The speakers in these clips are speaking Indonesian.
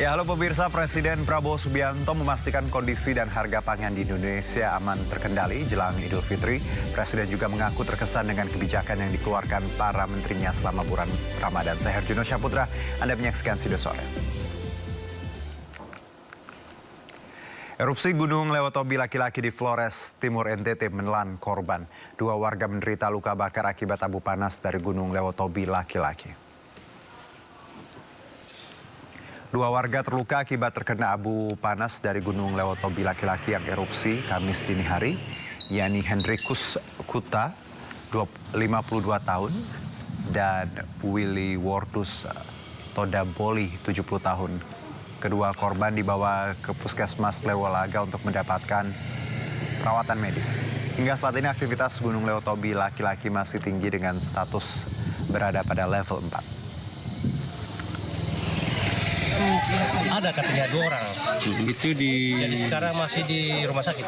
Ya, halo pemirsa, Presiden Prabowo Subianto memastikan kondisi dan harga pangan di Indonesia aman terkendali jelang Idul Fitri. Presiden juga mengaku terkesan dengan kebijakan yang dikeluarkan para menterinya selama bulan Ramadan. Saya Herjuno Syaputra, Anda menyaksikan Sido Sore. Erupsi Gunung Lewotobi laki-laki di Flores Timur NTT menelan korban. 2 warga menderita luka bakar akibat abu panas dari Gunung Lewotobi laki-laki. 2 warga terluka akibat terkena abu panas dari Gunung Lewotobi laki-laki yang erupsi Kamis dini hari, yakni Hendrikus Kuta, 52 tahun, dan Willy Wardus Todaboli, 70 tahun. Kedua korban dibawa ke Puskesmas Lewolaga untuk mendapatkan perawatan medis. Hingga saat ini aktivitas Gunung Lewotobi laki-laki masih tinggi dengan status berada pada level 4. Ada katanya 2 orang. Itu di. Jadi sekarang masih di rumah sakit.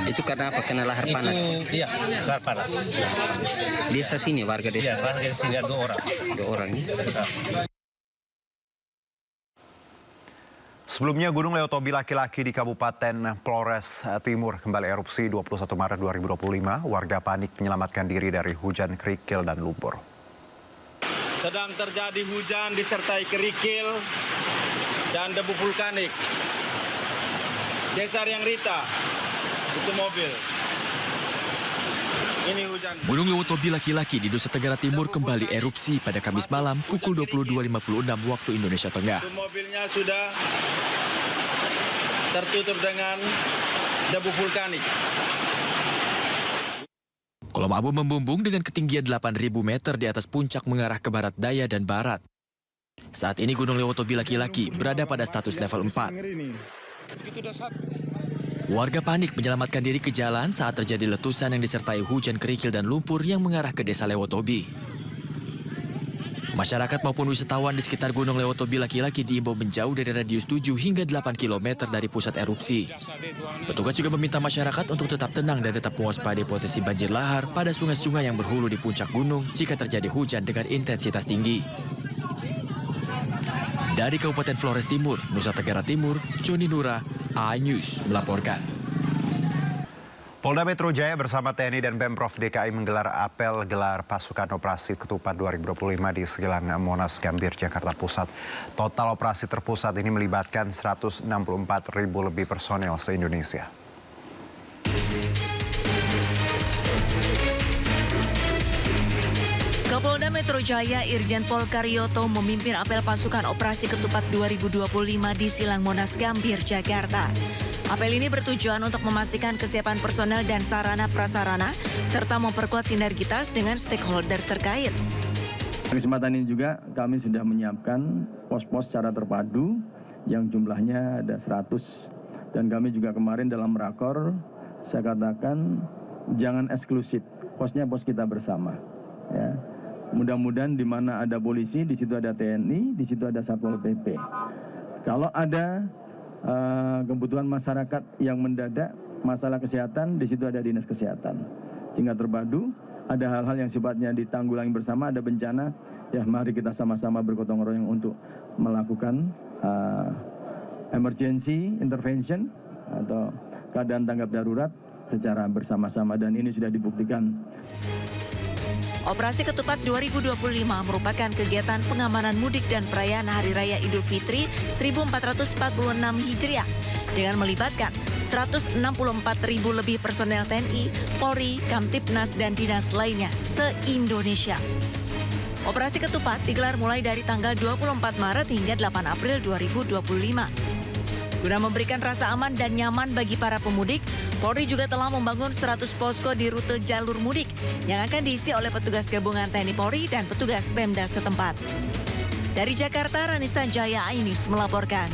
Itu karena apa? Kena lahar panas. Iya, lahar panas. Desa sini, warga desa. Iya, warga sini ada 2 orang. 2 orang ya. Sebelumnya Gunung Lewotobi laki-laki di Kabupaten Flores Timur kembali erupsi 21 Maret 2025. Warga panik menyelamatkan diri dari hujan kerikil dan lumpur. Sedang terjadi hujan disertai kerikil dan debu vulkanik. Desa Riang Rita, itu mobil. Ini hujan. Gunung Lewotobi laki-laki di Nusa Tenggara Timur kembali erupsi pada Kamis malam pukul 22.56 waktu Indonesia Tengah. Itu mobilnya sudah tertutup dengan debu vulkanik. Kolom abu membumbung dengan ketinggian 8.000 meter di atas puncak mengarah ke barat daya dan barat. Saat ini Gunung Lewotobi laki-laki berada pada status level 4. Warga panik menyelamatkan diri ke jalan saat terjadi letusan yang disertai hujan kerikil dan lumpur yang mengarah ke desa Lewotobi. Masyarakat maupun wisatawan di sekitar Gunung Lewotobi laki-laki diimbau menjauh dari radius 7 hingga 8 km dari pusat erupsi. Petugas juga meminta masyarakat untuk tetap tenang dan tetap mewaspadai potensi banjir lahar pada sungai-sungai yang berhulu di puncak gunung jika terjadi hujan dengan intensitas tinggi. Dari Kabupaten Flores Timur, Nusa Tenggara Timur, Joni Nura, iNews melaporkan. Polda Metro Jaya bersama TNI dan Pemprov DKI menggelar apel gelar pasukan operasi ketupat 2025 di Segelang Monas Gambir, Jakarta Pusat. Total operasi terpusat ini melibatkan 164.000 lebih personel se-Indonesia. Kapolda Metro Jaya Irjen Pol Karyoto memimpin apel pasukan operasi ketupat 2025 di Silang Monas Gambir, Jakarta. Apel ini bertujuan untuk memastikan kesiapan personel dan sarana prasarana, serta memperkuat sinergitas dengan stakeholder terkait. Kesempatan ini juga kami sudah menyiapkan pos-pos secara terpadu yang jumlahnya ada 100. Dan kami juga kemarin dalam rakor, saya katakan jangan eksklusif, posnya pos kita bersama. Ya. Mudah-mudahan di mana ada polisi, di situ ada TNI, di situ ada Satpol PP. Kalau ada kebutuhan masyarakat yang mendadak, masalah kesehatan, di situ ada dinas kesehatan. Sehingga terpadu, ada hal-hal yang sifatnya ditanggulangi bersama, ada bencana, ya mari kita sama-sama bergotong royong untuk melakukan emergency intervention atau keadaan tanggap darurat secara bersama-sama, dan ini sudah dibuktikan. Operasi Ketupat 2025 merupakan kegiatan pengamanan mudik dan perayaan Hari Raya Idul Fitri 1446 Hijriah dengan melibatkan 164.000 lebih personel TNI, Polri, Kamtibnas, dan dinas lainnya se-Indonesia. Operasi Ketupat digelar mulai dari tanggal 24 Maret hingga 8 April 2025. Guna memberikan rasa aman dan nyaman bagi para pemudik, Polri juga telah membangun 100 posko di rute jalur mudik yang akan diisi oleh petugas gabungan TNI Polri dan petugas Pemda setempat. Dari Jakarta, Ranisa Jaya, iNews melaporkan.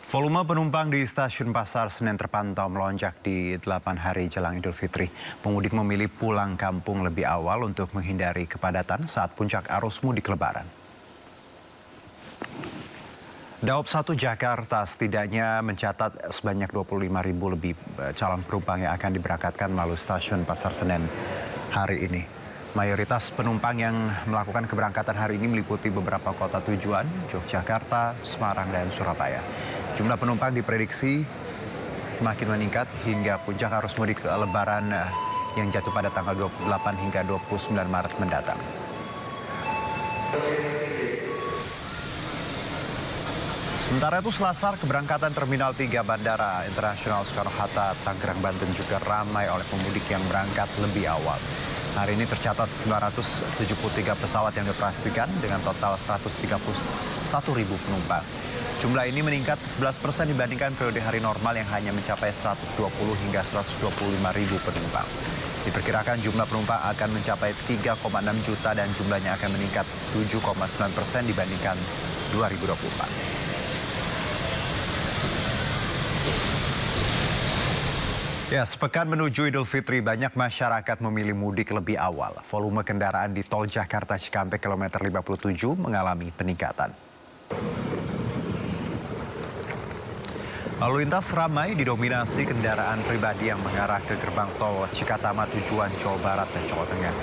Volume penumpang di stasiun Pasar Senen terpantau melonjak di 8 hari jelang Idul Fitri. Pemudik memilih pulang kampung lebih awal untuk menghindari kepadatan saat puncak arus mudik Lebaran. Daob 1 Jakarta setidaknya mencatat sebanyak 25.000 lebih calon penumpang yang akan diberangkatkan melalui stasiun Pasar Senen hari ini. Mayoritas penumpang yang melakukan keberangkatan hari ini meliputi beberapa kota tujuan, Yogyakarta, Semarang, dan Surabaya. Jumlah penumpang diprediksi semakin meningkat hingga puncak arus mudik Lebaran yang jatuh pada tanggal 28 hingga 29 Maret mendatang. Sementara itu Selasar keberangkatan Terminal 3 Bandara Internasional Soekarno-Hatta, Tangerang, Banten juga ramai oleh pemudik yang berangkat lebih awal. Hari ini tercatat 973 pesawat yang dioperasikan dengan total 131.000 penumpang. Jumlah ini meningkat 11% dibandingkan periode hari normal yang hanya mencapai 120 hingga 125.000 penumpang. Diperkirakan jumlah penumpang akan mencapai 3,6 juta dan jumlahnya akan meningkat 7,9% dibandingkan 2024. Ya, sepekan menuju Idul Fitri, banyak masyarakat memilih mudik lebih awal. Volume kendaraan di tol Jakarta Cikampek kilometer 57 mengalami peningkatan. Lalu lintas ramai didominasi kendaraan pribadi yang mengarah ke gerbang tol Cikatama tujuan Jawa Barat dan Jawa Tengah.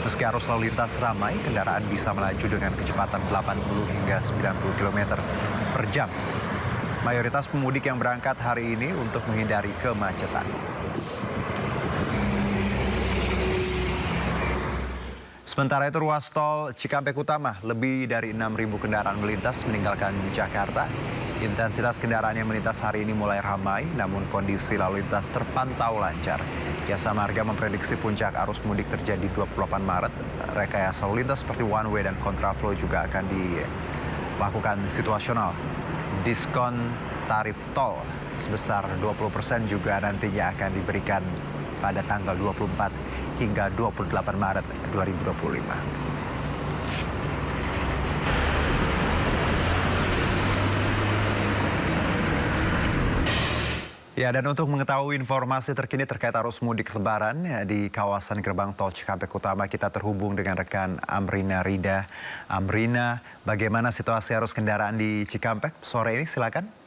Meski arus lalu lintas ramai, kendaraan bisa melaju dengan kecepatan 80 hingga 90 km per jam. Mayoritas pemudik yang berangkat hari ini untuk menghindari kemacetan. Sementara itu ruas tol Cikampek Utama lebih dari 6.000 kendaraan melintas meninggalkan Jakarta. Intensitas kendaraan yang melintas hari ini mulai ramai, namun kondisi lalu lintas terpantau lancar. Jasa Marga memprediksi puncak arus mudik terjadi 28 Maret. Rekayasa lalu lintas seperti one way dan kontraflow juga akan dilakukan situasional. Diskon tarif tol sebesar 20% juga nantinya akan diberikan pada tanggal 24 hingga 28 Maret 2025. Ya, dan untuk mengetahui informasi terkini terkait arus mudik Lebaran di kawasan gerbang tol Cikampek Utama, kita terhubung dengan rekan Amrina Rida. Amrina, bagaimana situasi arus kendaraan di Cikampek sore ini? Silakan.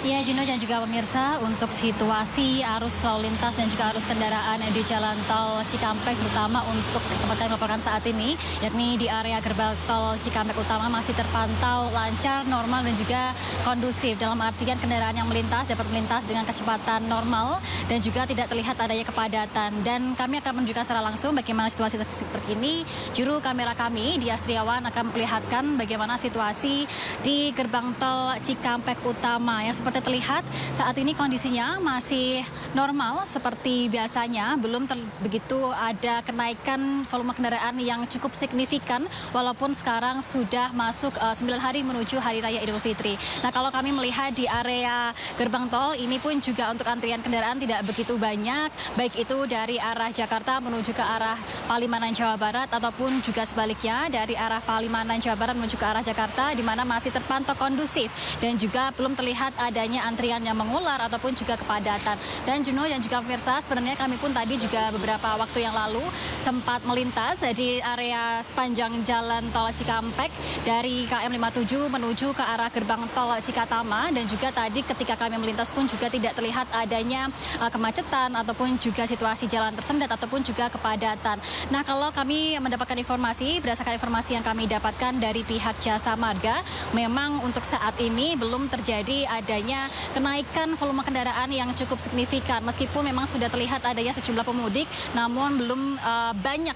Ya, Juno dan juga pemirsa, untuk situasi arus lalu lintas dan juga arus kendaraan di jalan tol Cikampek, terutama untuk tempat kami melaporkan saat ini, yakni di area gerbang tol Cikampek Utama masih terpantau lancar, normal dan juga kondusif. Dalam artian kendaraan yang melintas dapat melintas dengan kecepatan normal dan juga tidak terlihat adanya kepadatan. Dan kami akan menunjukkan secara langsung bagaimana situasi terkini. Juru kamera kami, Dias Triawan, akan memperlihatkan bagaimana situasi di gerbang tol Cikampek Utama. Yang seperti terlihat saat ini kondisinya masih normal seperti biasanya, belum begitu ada kenaikan volume kendaraan yang cukup signifikan walaupun sekarang sudah masuk 9 hari menuju Hari Raya Idul Fitri. Nah, kalau kami melihat di area gerbang tol ini pun juga untuk antrian kendaraan tidak begitu banyak, baik itu dari arah Jakarta menuju ke arah Palimanan Jawa Barat ataupun juga sebaliknya dari arah Palimanan Jawa Barat menuju ke arah Jakarta, di mana masih terpantau kondusif dan juga belum terlihat adanya antrian yang mengular ataupun juga kepadatan. Dan Juno dan juga pemirsa, sebenarnya kami pun tadi juga beberapa waktu yang lalu sempat melintas di area sepanjang jalan tol Cikampek dari KM 57 menuju ke arah gerbang tol Cikatama, dan juga tadi ketika kami melintas pun juga tidak terlihat adanya kemacetan ataupun juga situasi jalan tersendat ataupun juga kepadatan. Nah, kalau kami mendapatkan informasi, berdasarkan informasi yang kami dapatkan dari pihak Jasa Marga, memang untuk saat ini belum terjadi adanya kenaikan volume kendaraan yang cukup signifikan. Meskipun memang sudah terlihat adanya sejumlah pemudik, namun belum banyak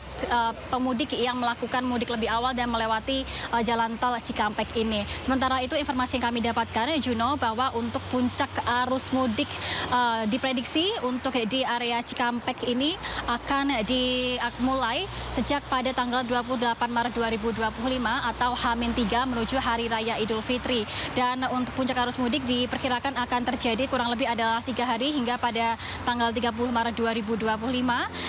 pemudik yang melakukan mudik lebih awal dan melewati jalan tol Cikampek ini. Sementara itu informasi yang kami dapatkan, Juno, bahwa untuk puncak arus mudik diprediksi untuk di area Cikampek ini akan dimulai sejak pada tanggal 28 Maret 2025 atau H-3 menuju Hari Raya Idul Fitri. Dan untuk puncak arus mudik diperkirakan akan terjadi kurang lebih adalah 3 hari hingga pada tanggal 30 Maret 2025.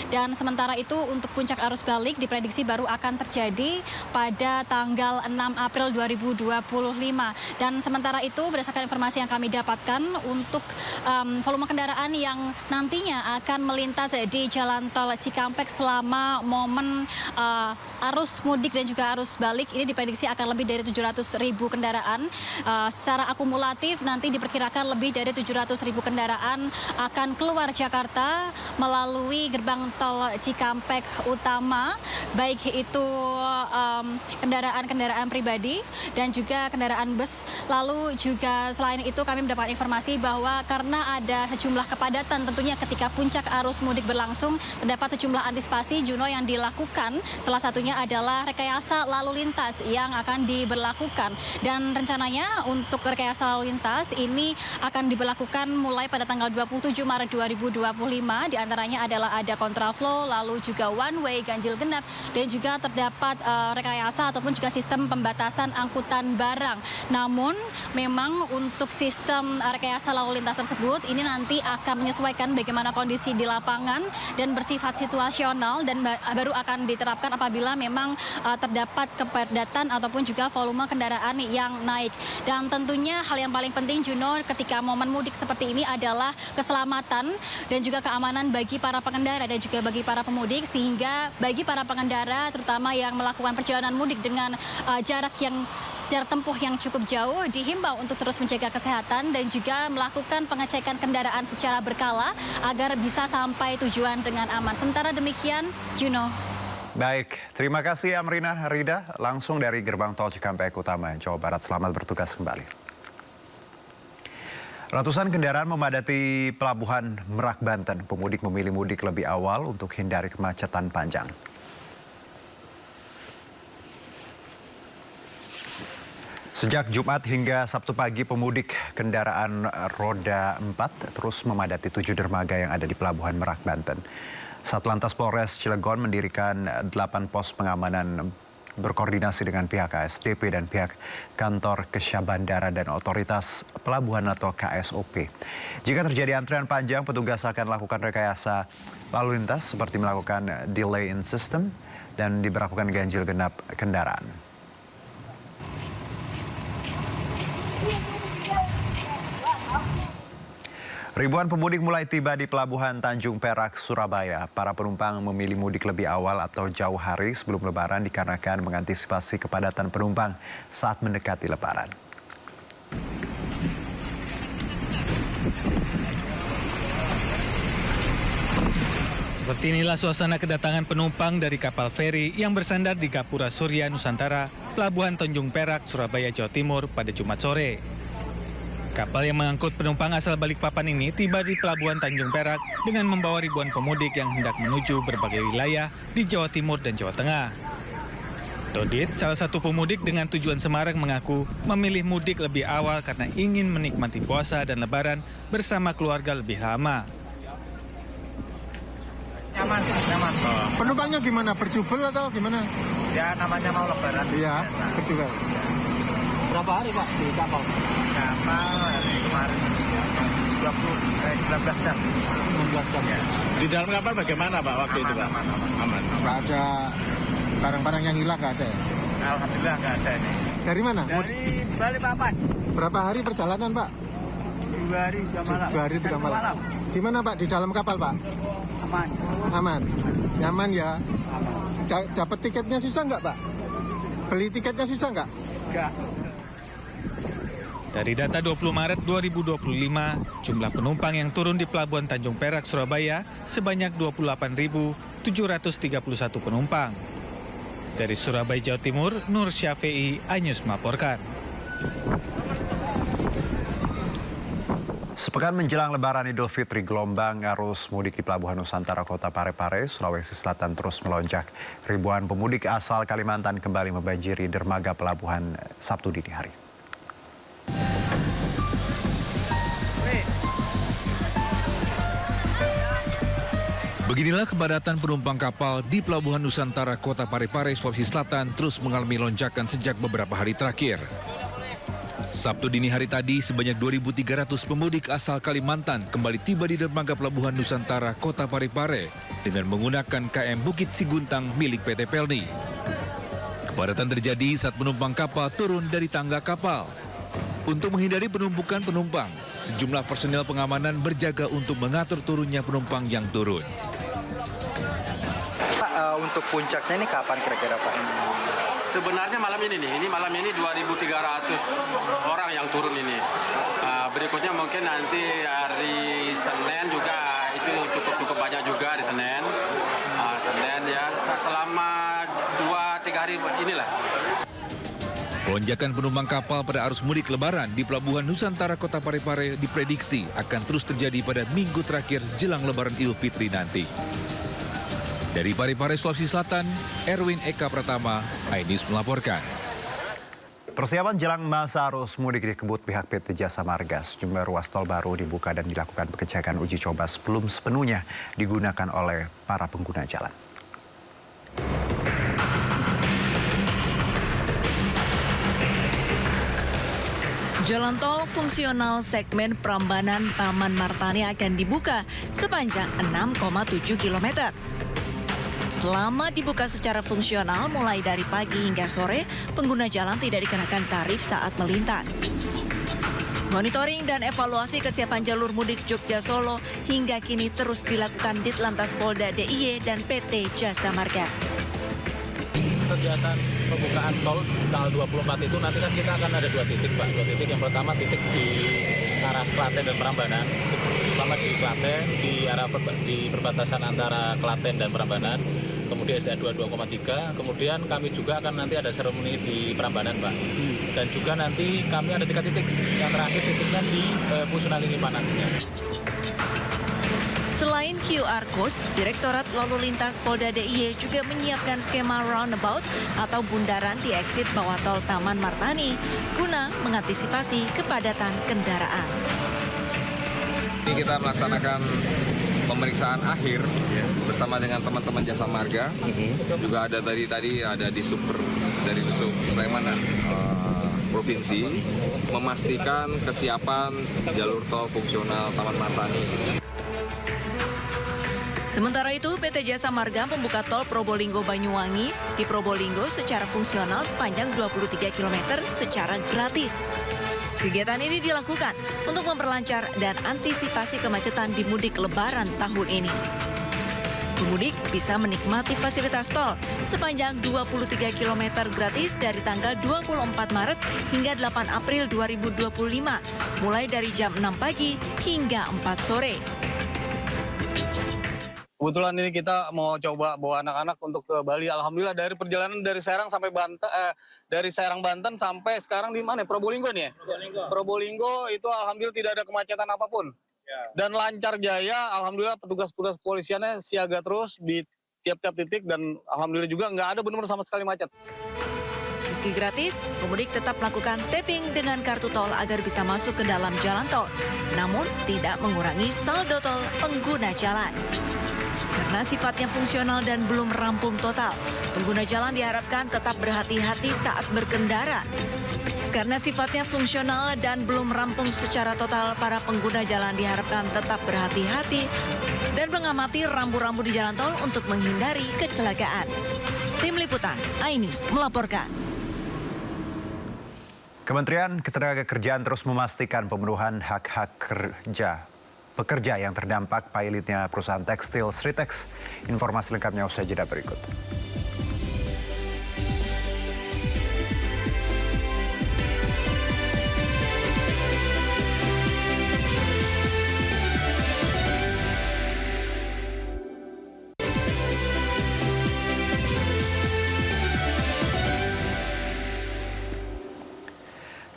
Dan sementara itu untuk puncak arus balik diprediksi baru akan terjadi pada tanggal 6 April 2025. Dan sementara itu berdasarkan informasi yang kami dapatkan, untuk volume kendaraan yang nantinya akan melintas di jalan tol Cikampek selama momen arus mudik dan juga arus balik ini diprediksi akan lebih dari 700.000 kendaraan. Secara akumulatif nanti diprediksi diperkirakan lebih dari 700.000 kendaraan akan keluar Jakarta melalui gerbang tol Cikampek Utama, baik itu kendaraan-kendaraan pribadi dan juga kendaraan bus. Lalu juga selain itu kami mendapat informasi bahwa karena ada sejumlah kepadatan tentunya ketika puncak arus mudik berlangsung, terdapat sejumlah antisipasi Juno yang dilakukan. Salah satunya adalah rekayasa lalu lintas yang akan diberlakukan. Dan rencananya untuk rekayasa lalu lintas ini akan diberlakukan mulai pada tanggal 27 Maret 2025. Di antaranya adalah ada kontraflow, lalu juga one way, ganjil genap, dan juga terdapat rekayasa ataupun juga sistem pembatasan angkutan barang. Namun memang untuk sistem rekayasa lalu lintas tersebut ini nanti akan menyesuaikan bagaimana kondisi di lapangan dan bersifat situasional dan baru akan diterapkan apabila memang terdapat kepadatan ataupun juga volume kendaraan yang naik. Dan tentunya hal yang paling penting Juno ketika momen mudik seperti ini adalah keselamatan dan juga keamanan bagi para pengendara dan juga bagi para pemudik, sehingga bagi para pengendara terutama yang melakukan perjalanan mudik dengan jarak tempuh yang cukup jauh dihimbau untuk terus menjaga kesehatan dan juga melakukan pengecekan kendaraan secara berkala agar bisa sampai tujuan dengan aman. Sementara demikian, Juno. Baik, terima kasih Amrina Rida langsung dari gerbang tol Cikampek Utama, Jawa Barat. Selamat bertugas kembali. Ratusan kendaraan memadati pelabuhan Merak, Banten. Pemudik memilih mudik lebih awal untuk hindari kemacetan panjang. Sejak Jumat hingga Sabtu pagi, pemudik kendaraan roda 4 terus memadati 7 dermaga yang ada di Pelabuhan Merak, Banten. Satlantas Polres Cilegon mendirikan 8 pos pengamanan berkoordinasi dengan pihak KSDP dan pihak Kantor Kesya Bandara dan Otoritas Pelabuhan atau KSOP. Jika terjadi antrian panjang, petugas akan lakukan rekayasa lalu lintas seperti melakukan delay in system dan diberlakukan ganjil genap kendaraan. Ribuan pemudik mulai tiba di Pelabuhan Tanjung Perak, Surabaya. Para penumpang memilih mudik lebih awal atau jauh hari sebelum Lebaran dikarenakan mengantisipasi kepadatan penumpang saat mendekati Lebaran. Seperti inilah suasana kedatangan penumpang dari kapal feri yang bersandar di Gapura Surya Nusantara, Pelabuhan Tanjung Perak, Surabaya, Jawa Timur pada Jumat sore. Kapal yang mengangkut penumpang asal Balikpapan ini tiba di Pelabuhan Tanjung Perak dengan membawa ribuan pemudik yang hendak menuju berbagai wilayah di Jawa Timur dan Jawa Tengah. Dodit, salah satu pemudik dengan tujuan Semarang, mengaku memilih mudik lebih awal karena ingin menikmati puasa dan Lebaran bersama keluarga lebih lama. Nyaman. Penumpangnya gimana? Berjubel atau gimana? Ya namanya mau Lebaran. Iya, berjubel. Berapa hari Pak di kapal? Kapal hari kemarin 19 jam. 16 jam. Ya. Di dalam kapal bagaimana Pak waktu itu Pak? Aman. Nggak ada barang-barang yang hilang, nggak ada ya? Alhamdulillah nggak ada ini. Dari mana? Dari Balikpapan. Berapa hari perjalanan Pak? 2 hari 3 malam. 2 hari 3 malam. Gimana Pak di dalam kapal Pak? Aman. Nyaman ya? Dapat tiketnya susah nggak Pak? Beli tiketnya susah nggak? Enggak. Dari data 20 Maret 2025, jumlah penumpang yang turun di Pelabuhan Tanjung Perak, Surabaya sebanyak 28.731 penumpang. Dari Surabaya, Jawa Timur, Nur Syafi'i, iNews melaporkan. Sepekan menjelang Lebaran Idul Fitri, gelombang arus mudik di Pelabuhan Nusantara Kota Parepare, Sulawesi Selatan terus melonjak. Ribuan pemudik asal Kalimantan kembali membanjiri dermaga pelabuhan Sabtu dini hari. Beginilah kepadatan penumpang kapal di Pelabuhan Nusantara Kota Parepare, Sulawesi Selatan terus mengalami lonjakan sejak beberapa hari terakhir. Sabtu dini hari tadi, sebanyak 2.300 pemudik asal Kalimantan kembali tiba di dermaga Pelabuhan Nusantara Kota Parepare dengan menggunakan KM Bukit Siguntang milik PT Pelni. Kepadatan terjadi saat penumpang kapal turun dari tangga kapal. Untuk menghindari penumpukan penumpang, sejumlah personel pengamanan berjaga untuk mengatur turunnya penumpang yang turun. Pak, untuk puncaknya ini kapan kira-kira Pak? Sebenarnya malam ini nih, malam ini 2.300 orang yang turun ini. berikutnya mungkin nanti hari Senin juga itu cukup banyak juga di Senin. Senin ya selama 2-3 hari inilah. Lonjakan penumpang kapal pada arus mudik lebaran di Pelabuhan Nusantara Kota Parepare diprediksi akan terus terjadi pada minggu terakhir jelang Lebaran Idul Fitri nanti. Dari Parepare, Sulawesi Selatan, Erwin Eka Pratama, iNews melaporkan. Persiapan jelang masa arus mudik dikebut pihak PT Jasa Marga. Sejumlah ruas tol baru dibuka dan dilakukan pengecekan uji coba sebelum sepenuhnya digunakan oleh para pengguna jalan. Jalan tol fungsional segmen Prambanan Taman Martani akan dibuka sepanjang 6,7 km. Selama dibuka secara fungsional mulai dari pagi hingga sore, pengguna jalan tidak dikenakan tarif saat melintas. Monitoring dan evaluasi kesiapan jalur mudik Jogja Solo hingga kini terus dilakukan Ditlantas Polda DIY dan PT Jasa Marga. Kegiatan pembukaan tol tanggal 24 itu nanti kan kita akan ada 2 titik, Pak. 2 titik. Yang pertama titik di arah Klaten dan Prambanan. Pertama di Klaten, di perbatasan antara Klaten dan Prambanan. Kemudian SDA 2,3. Kemudian kami juga akan nanti ada seremoni di Prambanan, Pak. Dan juga nanti kami ada 3 titik. Yang terakhir titiknya di Pusunan Linipan nantinya. Selain QR Code, Direktorat Lalu Lintas Polda DIY juga menyiapkan skema roundabout atau bundaran di eksit bawah tol Taman Martani guna mengantisipasi kepadatan kendaraan. Ini kita melaksanakan pemeriksaan akhir bersama dengan teman-teman Jasa Marga. Juga ada tadi ada di dari Sub Sleman Provinsi memastikan kesiapan jalur tol fungsional Taman Martani. Sementara itu, PT Jasa Marga membuka tol Probolinggo-Banyuwangi di Probolinggo secara fungsional sepanjang 23 km secara gratis. Kegiatan ini dilakukan untuk memperlancar dan antisipasi kemacetan di mudik Lebaran tahun ini. Pemudik bisa menikmati fasilitas tol sepanjang 23 km gratis dari tanggal 24 Maret hingga 8 April 2025, mulai dari jam 6 pagi hingga 4 sore. Kebetulan ini kita mau coba bawa anak-anak untuk ke Bali. Alhamdulillah dari perjalanan dari Serang sampai dari Serang Banten sampai sekarang di mana? Probolinggo nih ya? Probolinggo itu alhamdulillah tidak ada kemacetan apapun. Dan lancar jaya, alhamdulillah petugas-petugas kepolisiannya siaga terus di tiap-tiap titik dan alhamdulillah juga nggak ada benar-benar sama sekali macet. Meski gratis, pemudik tetap melakukan tapping dengan kartu tol agar bisa masuk ke dalam jalan tol. Namun tidak mengurangi saldo tol pengguna jalan. Karena sifatnya fungsional dan belum rampung total, pengguna jalan diharapkan tetap berhati-hati saat berkendara. Karena sifatnya fungsional dan belum rampung secara total, para pengguna jalan diharapkan tetap berhati-hati dan mengamati rambu-rambu di jalan tol untuk menghindari kecelakaan. Tim Liputan, iNews melaporkan. Kementerian Ketenagakerjaan terus memastikan pemenuhan hak-hak pekerja yang terdampak pilotnya perusahaan tekstil Sritex. Informasi lengkapnya usai jeda berikut.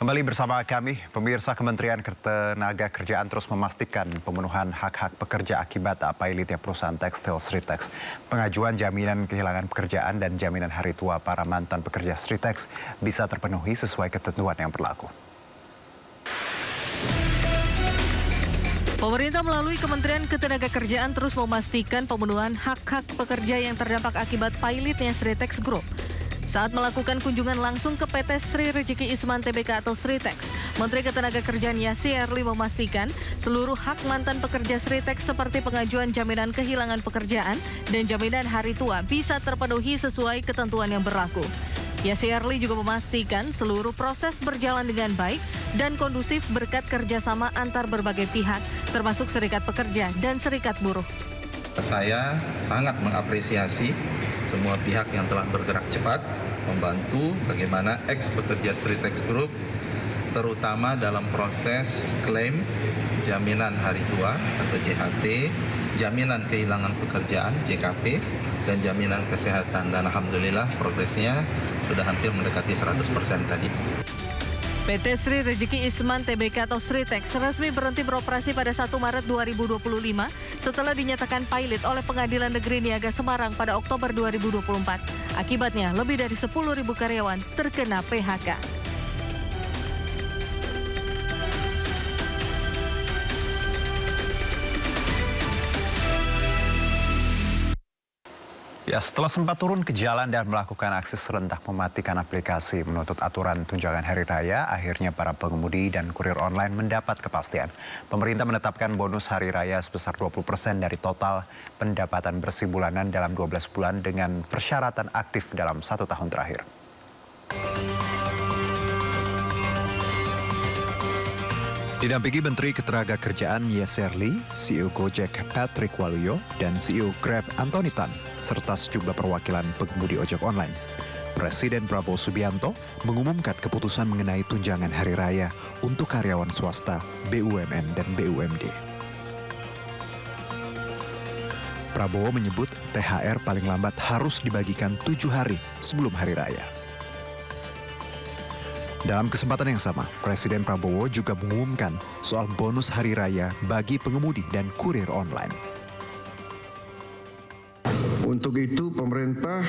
Kembali bersama kami, pemirsa. Kementerian Ketenagakerjaan terus memastikan pemenuhan hak-hak pekerja akibat pilotnya perusahaan tekstil Sritex. Pengajuan jaminan kehilangan pekerjaan dan jaminan hari tua para mantan pekerja Sritex bisa terpenuhi sesuai ketentuan yang berlaku. Pemerintah melalui Kementerian Ketenagakerjaan terus memastikan pemenuhan hak-hak pekerja yang terdampak akibat pilotnya Sritex Group. Saat melakukan kunjungan langsung ke PT Sri Rezeki Isman Tbk atau Sritex, Menteri Ketenagakerjaan Yassi Erli memastikan seluruh hak mantan pekerja Sritex seperti pengajuan jaminan kehilangan pekerjaan dan jaminan hari tua bisa terpenuhi sesuai ketentuan yang berlaku. Yassi Erli juga memastikan seluruh proses berjalan dengan baik dan kondusif berkat kerjasama antar berbagai pihak, termasuk serikat pekerja dan serikat buruh. Saya sangat mengapresiasi semua pihak yang telah bergerak cepat membantu bagaimana ex-pekerja Sritex Group terutama dalam proses klaim jaminan hari tua atau JHT, jaminan kehilangan pekerjaan JKP, dan jaminan kesehatan. Dan alhamdulillah progresnya sudah hampir mendekati 100% tadi. PT Sri Rejeki Isman Tbk atau Sritex resmi berhenti beroperasi pada 1 Maret 2025 setelah dinyatakan pilot oleh Pengadilan Negeri Niaga Semarang pada Oktober 2024. Akibatnya, lebih dari 10.000 karyawan terkena PHK. Ya, setelah sempat turun ke jalan dan melakukan aksi serentak mematikan aplikasi menuntut aturan tunjangan hari raya, akhirnya para pengemudi dan kurir online mendapat kepastian. Pemerintah menetapkan bonus hari raya sebesar 20% dari total pendapatan bersih bulanan dalam 12 bulan dengan persyaratan aktif dalam 1 tahun terakhir. Didampingi Menteri Ketenagakerjaan Yesarli, CEO Gojek Patrick Waluyo, dan CEO Grab Antoni Tan, serta sejumlah perwakilan pengemudi ojek online. Presiden Prabowo Subianto mengumumkan keputusan mengenai tunjangan hari raya untuk karyawan swasta, BUMN, dan BUMD. Prabowo menyebut THR paling lambat harus dibagikan 7 hari sebelum hari raya. Dalam kesempatan yang sama, Presiden Prabowo juga mengumumkan soal bonus hari raya bagi pengemudi dan kurir online. Untuk itu, pemerintah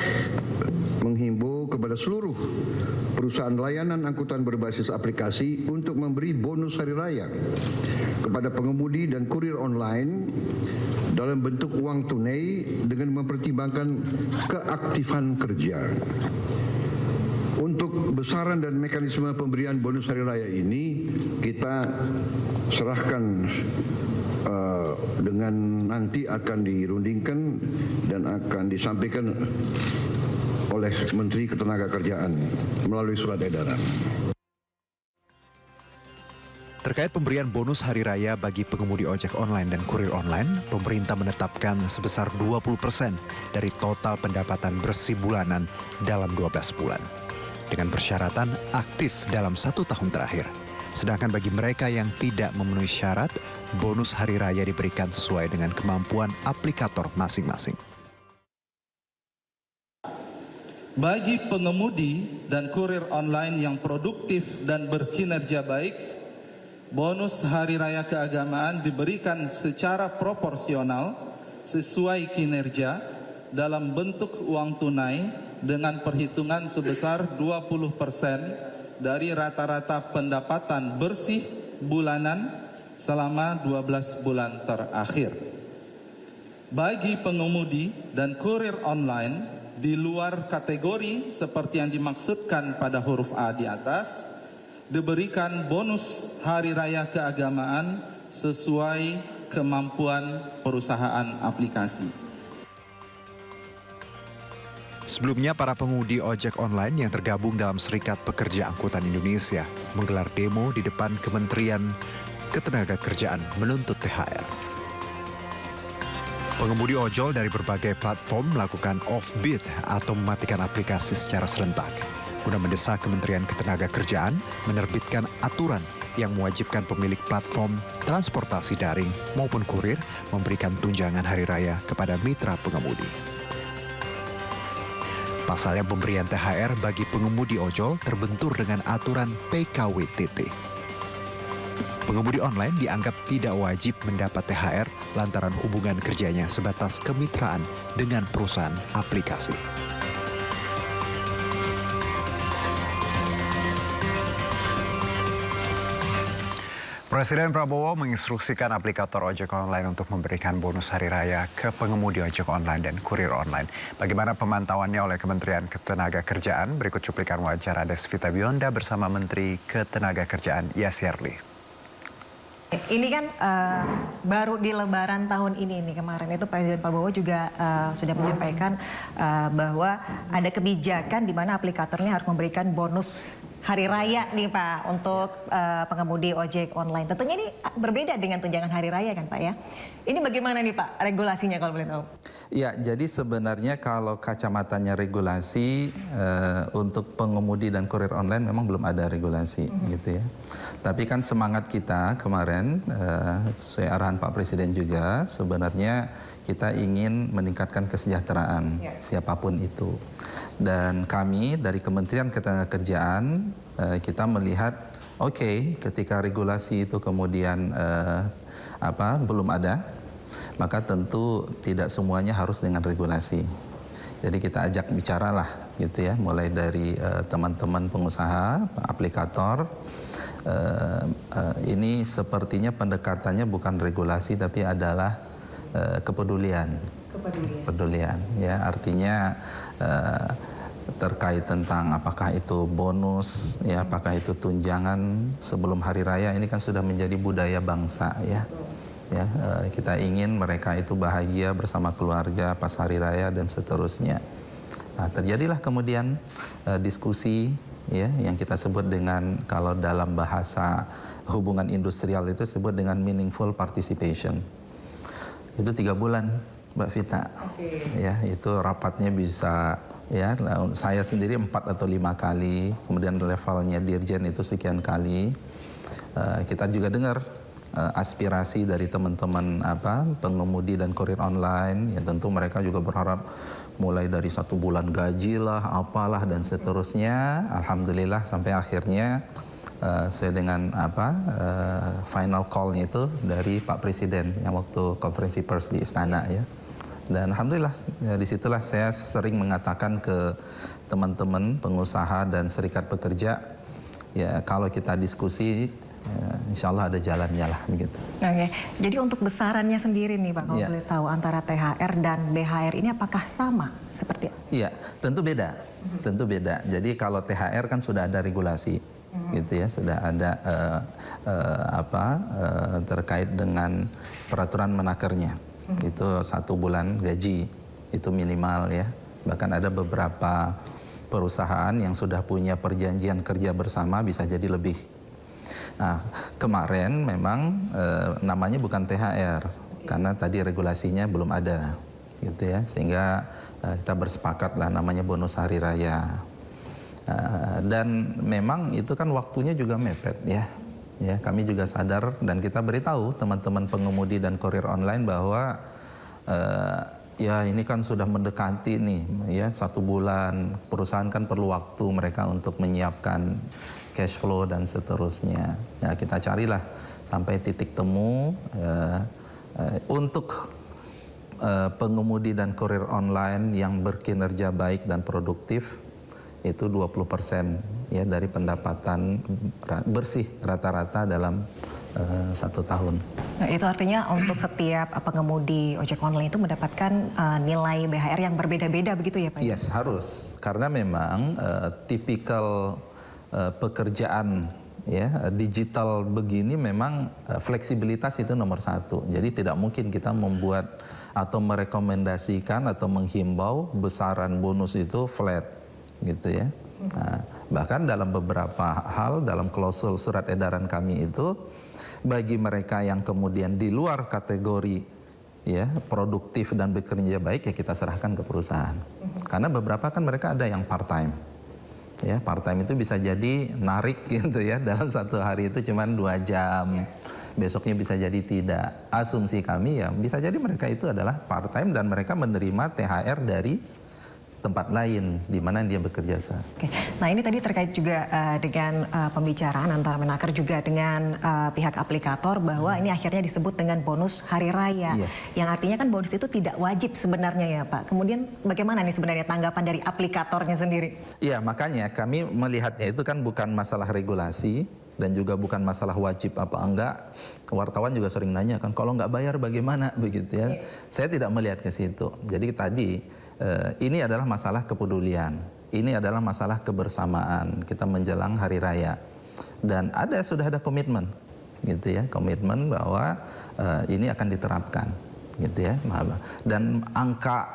menghimbau kepada seluruh perusahaan layanan angkutan berbasis aplikasi untuk memberi bonus hari raya kepada pengemudi dan kurir online dalam bentuk uang tunai dengan mempertimbangkan keaktifan kerja. Untuk besaran dan mekanisme pemberian bonus hari raya ini kita serahkan dengan nanti akan dirundingkan dan akan disampaikan oleh Menteri Ketenagakerjaan melalui surat edaran. Terkait pemberian bonus hari raya bagi pengemudi ojek online dan kurir online, pemerintah menetapkan sebesar 20% dari total pendapatan bersih bulanan dalam 12 bulan. Dengan persyaratan aktif dalam 1 tahun terakhir. Sedangkan bagi mereka yang tidak memenuhi syarat, bonus hari raya diberikan sesuai dengan kemampuan aplikator masing-masing. Bagi pengemudi dan kurir online yang produktif dan berkinerja baik, bonus hari raya keagamaan diberikan secara proporsional sesuai kinerja dalam bentuk uang tunai dengan perhitungan sebesar 20% dari rata-rata pendapatan bersih bulanan selama 12 bulan terakhir. Bagi pengemudi dan kurir online di luar kategori seperti yang dimaksudkan pada huruf A di atas, diberikan bonus hari raya keagamaan sesuai kemampuan perusahaan aplikasi. Sebelumnya, para pengemudi ojek online yang tergabung dalam Serikat Pekerja Angkutan Indonesia menggelar demo di depan Kementerian Ketenagakerjaan menuntut THR. Pengemudi ojol dari berbagai platform melakukan off-bid atau mematikan aplikasi secara serentak guna mendesak Kementerian Ketenagakerjaan menerbitkan aturan yang mewajibkan pemilik platform transportasi daring maupun kurir memberikan tunjangan hari raya kepada mitra pengemudi. Pasalnya pemberian THR bagi pengemudi ojol terbentur dengan aturan PKWTT. Pengemudi online dianggap tidak wajib mendapat THR lantaran hubungan kerjanya sebatas kemitraan dengan perusahaan aplikasi. Presiden Prabowo menginstruksikan aplikator ojek online untuk memberikan bonus hari raya ke pengemudi ojek online dan kurir online. Bagaimana pemantauannya oleh Kementerian Ketenagakerjaan? Berikut cuplikan wawancara Desvita Bionda bersama Menteri Ketenagakerjaan Yesarli. Ini kan baru di Lebaran tahun ini nih, kemarin itu Presiden Prabowo juga sudah menyampaikan bahwa ada kebijakan di mana aplikatornya harus memberikan bonus hari raya nih Pak untuk pengemudi ojek online. Tentunya ini berbeda dengan tunjangan hari raya kan Pak ya. Ini bagaimana nih Pak regulasinya kalau boleh tahu? Ya, jadi sebenarnya kalau kacamatanya regulasi untuk pengemudi dan kurir online memang belum ada regulasi gitu ya. Tapi kan semangat kita kemarin sesuai arahan Pak Presiden juga sebenarnya kita ingin meningkatkan kesejahteraan siapapun itu. Dan kami dari Kementerian Ketenagakerjaan kita melihat ketika regulasi itu kemudian belum ada, maka tentu tidak semuanya harus dengan regulasi. Jadi kita ajak bicaralah gitu ya, mulai dari teman-teman pengusaha, aplikator. Ini sepertinya pendekatannya bukan regulasi tapi adalah kepedulian. Kepedulian ya, artinya terkait tentang apakah itu bonus ya, apakah itu tunjangan sebelum hari raya, ini kan sudah menjadi budaya bangsa ya. Ya, kita ingin mereka itu bahagia bersama keluarga pas hari raya dan seterusnya. Nah, terjadilah kemudian diskusi ya yang kita sebut dengan, kalau dalam bahasa hubungan industrial itu sebut dengan meaningful participation. Itu 3 bulan Mbak Vita. Ya, itu rapatnya bisa ya, saya sendiri 4 atau 5 kali, kemudian levelnya dirjen itu sekian kali. Kita juga dengar aspirasi dari teman-teman pengemudi dan kurir online. Ya tentu mereka juga berharap mulai dari 1 bulan gaji lah, apalah dan seterusnya. Alhamdulillah sampai akhirnya sesuai dengan final call-nya itu dari Pak Presiden yang waktu konferensi pers di Istana ya. Dan alhamdulillah ya, disitulah saya sering mengatakan ke teman-teman pengusaha dan serikat pekerja, ya kalau kita diskusi insya Allah ada jalannya lah begitu. Oke, jadi untuk besarannya sendiri nih Pak, kalau boleh tahu antara THR dan BHR ini apakah sama seperti? Iya, tentu beda, tentu beda. Jadi kalau THR kan sudah ada regulasi, gitu ya, sudah ada terkait dengan peraturan menakernya. Itu 1 bulan gaji, itu minimal ya. Bahkan ada beberapa perusahaan yang sudah punya perjanjian kerja bersama bisa jadi lebih. Nah, kemarin memang namanya bukan THR karena tadi regulasinya belum ada, gitu ya. Sehingga kita bersepakat lah namanya bonus hari raya. Dan memang itu kan waktunya juga mepet ya. Ya, kami juga sadar dan kita beritahu teman-teman pengemudi dan kurir online bahwa ya ini kan sudah mendekati nih ya 1 bulan, perusahaan kan perlu waktu mereka untuk menyiapkan cash flow dan seterusnya. Ya, kita carilah sampai titik temu untuk pengemudi dan kurir online yang berkinerja baik dan produktif itu 20% ya dari pendapatan bersih rata-rata dalam 1 tahun. Nah, itu artinya untuk setiap pengemudi ojek online itu mendapatkan nilai BHR yang berbeda-beda begitu ya Pak? Yes, harus. Karena memang tipikal pekerjaan ya digital begini memang fleksibilitas itu nomor 1. Jadi tidak mungkin kita membuat atau merekomendasikan atau menghimbau besaran bonus itu flat gitu ya. Nah, bahkan dalam beberapa hal dalam klausul surat edaran kami itu bagi mereka yang kemudian di luar kategori ya produktif dan bekerja baik ya kita serahkan ke perusahaan. Karena beberapa kan mereka ada yang part time. Ya, part time itu bisa jadi narik gitu ya, dalam 1 hari itu cuma 2 jam. Besoknya bisa jadi tidak. Asumsi kami ya bisa jadi mereka itu adalah part time dan mereka menerima THR dari tempat lain di mana dia bekerja. Oke. Nah, ini tadi terkait juga dengan pembicaraan antara Menaker juga dengan pihak aplikator bahwa ini akhirnya disebut dengan bonus hari raya. Yang artinya kan bonus itu tidak wajib sebenarnya ya Pak. Kemudian bagaimana nih sebenarnya tanggapan dari aplikatornya sendiri? Iya, makanya kami melihatnya itu kan bukan masalah regulasi dan juga bukan masalah wajib apa enggak. Wartawan juga sering nanya kan, kalau nggak bayar bagaimana begitu ya. Saya tidak melihat ke situ. Jadi tadi ini adalah masalah kepedulian. Ini adalah masalah kebersamaan kita menjelang hari raya. Dan sudah ada komitmen gitu ya, komitmen bahwa ini akan diterapkan gitu ya. Dan angka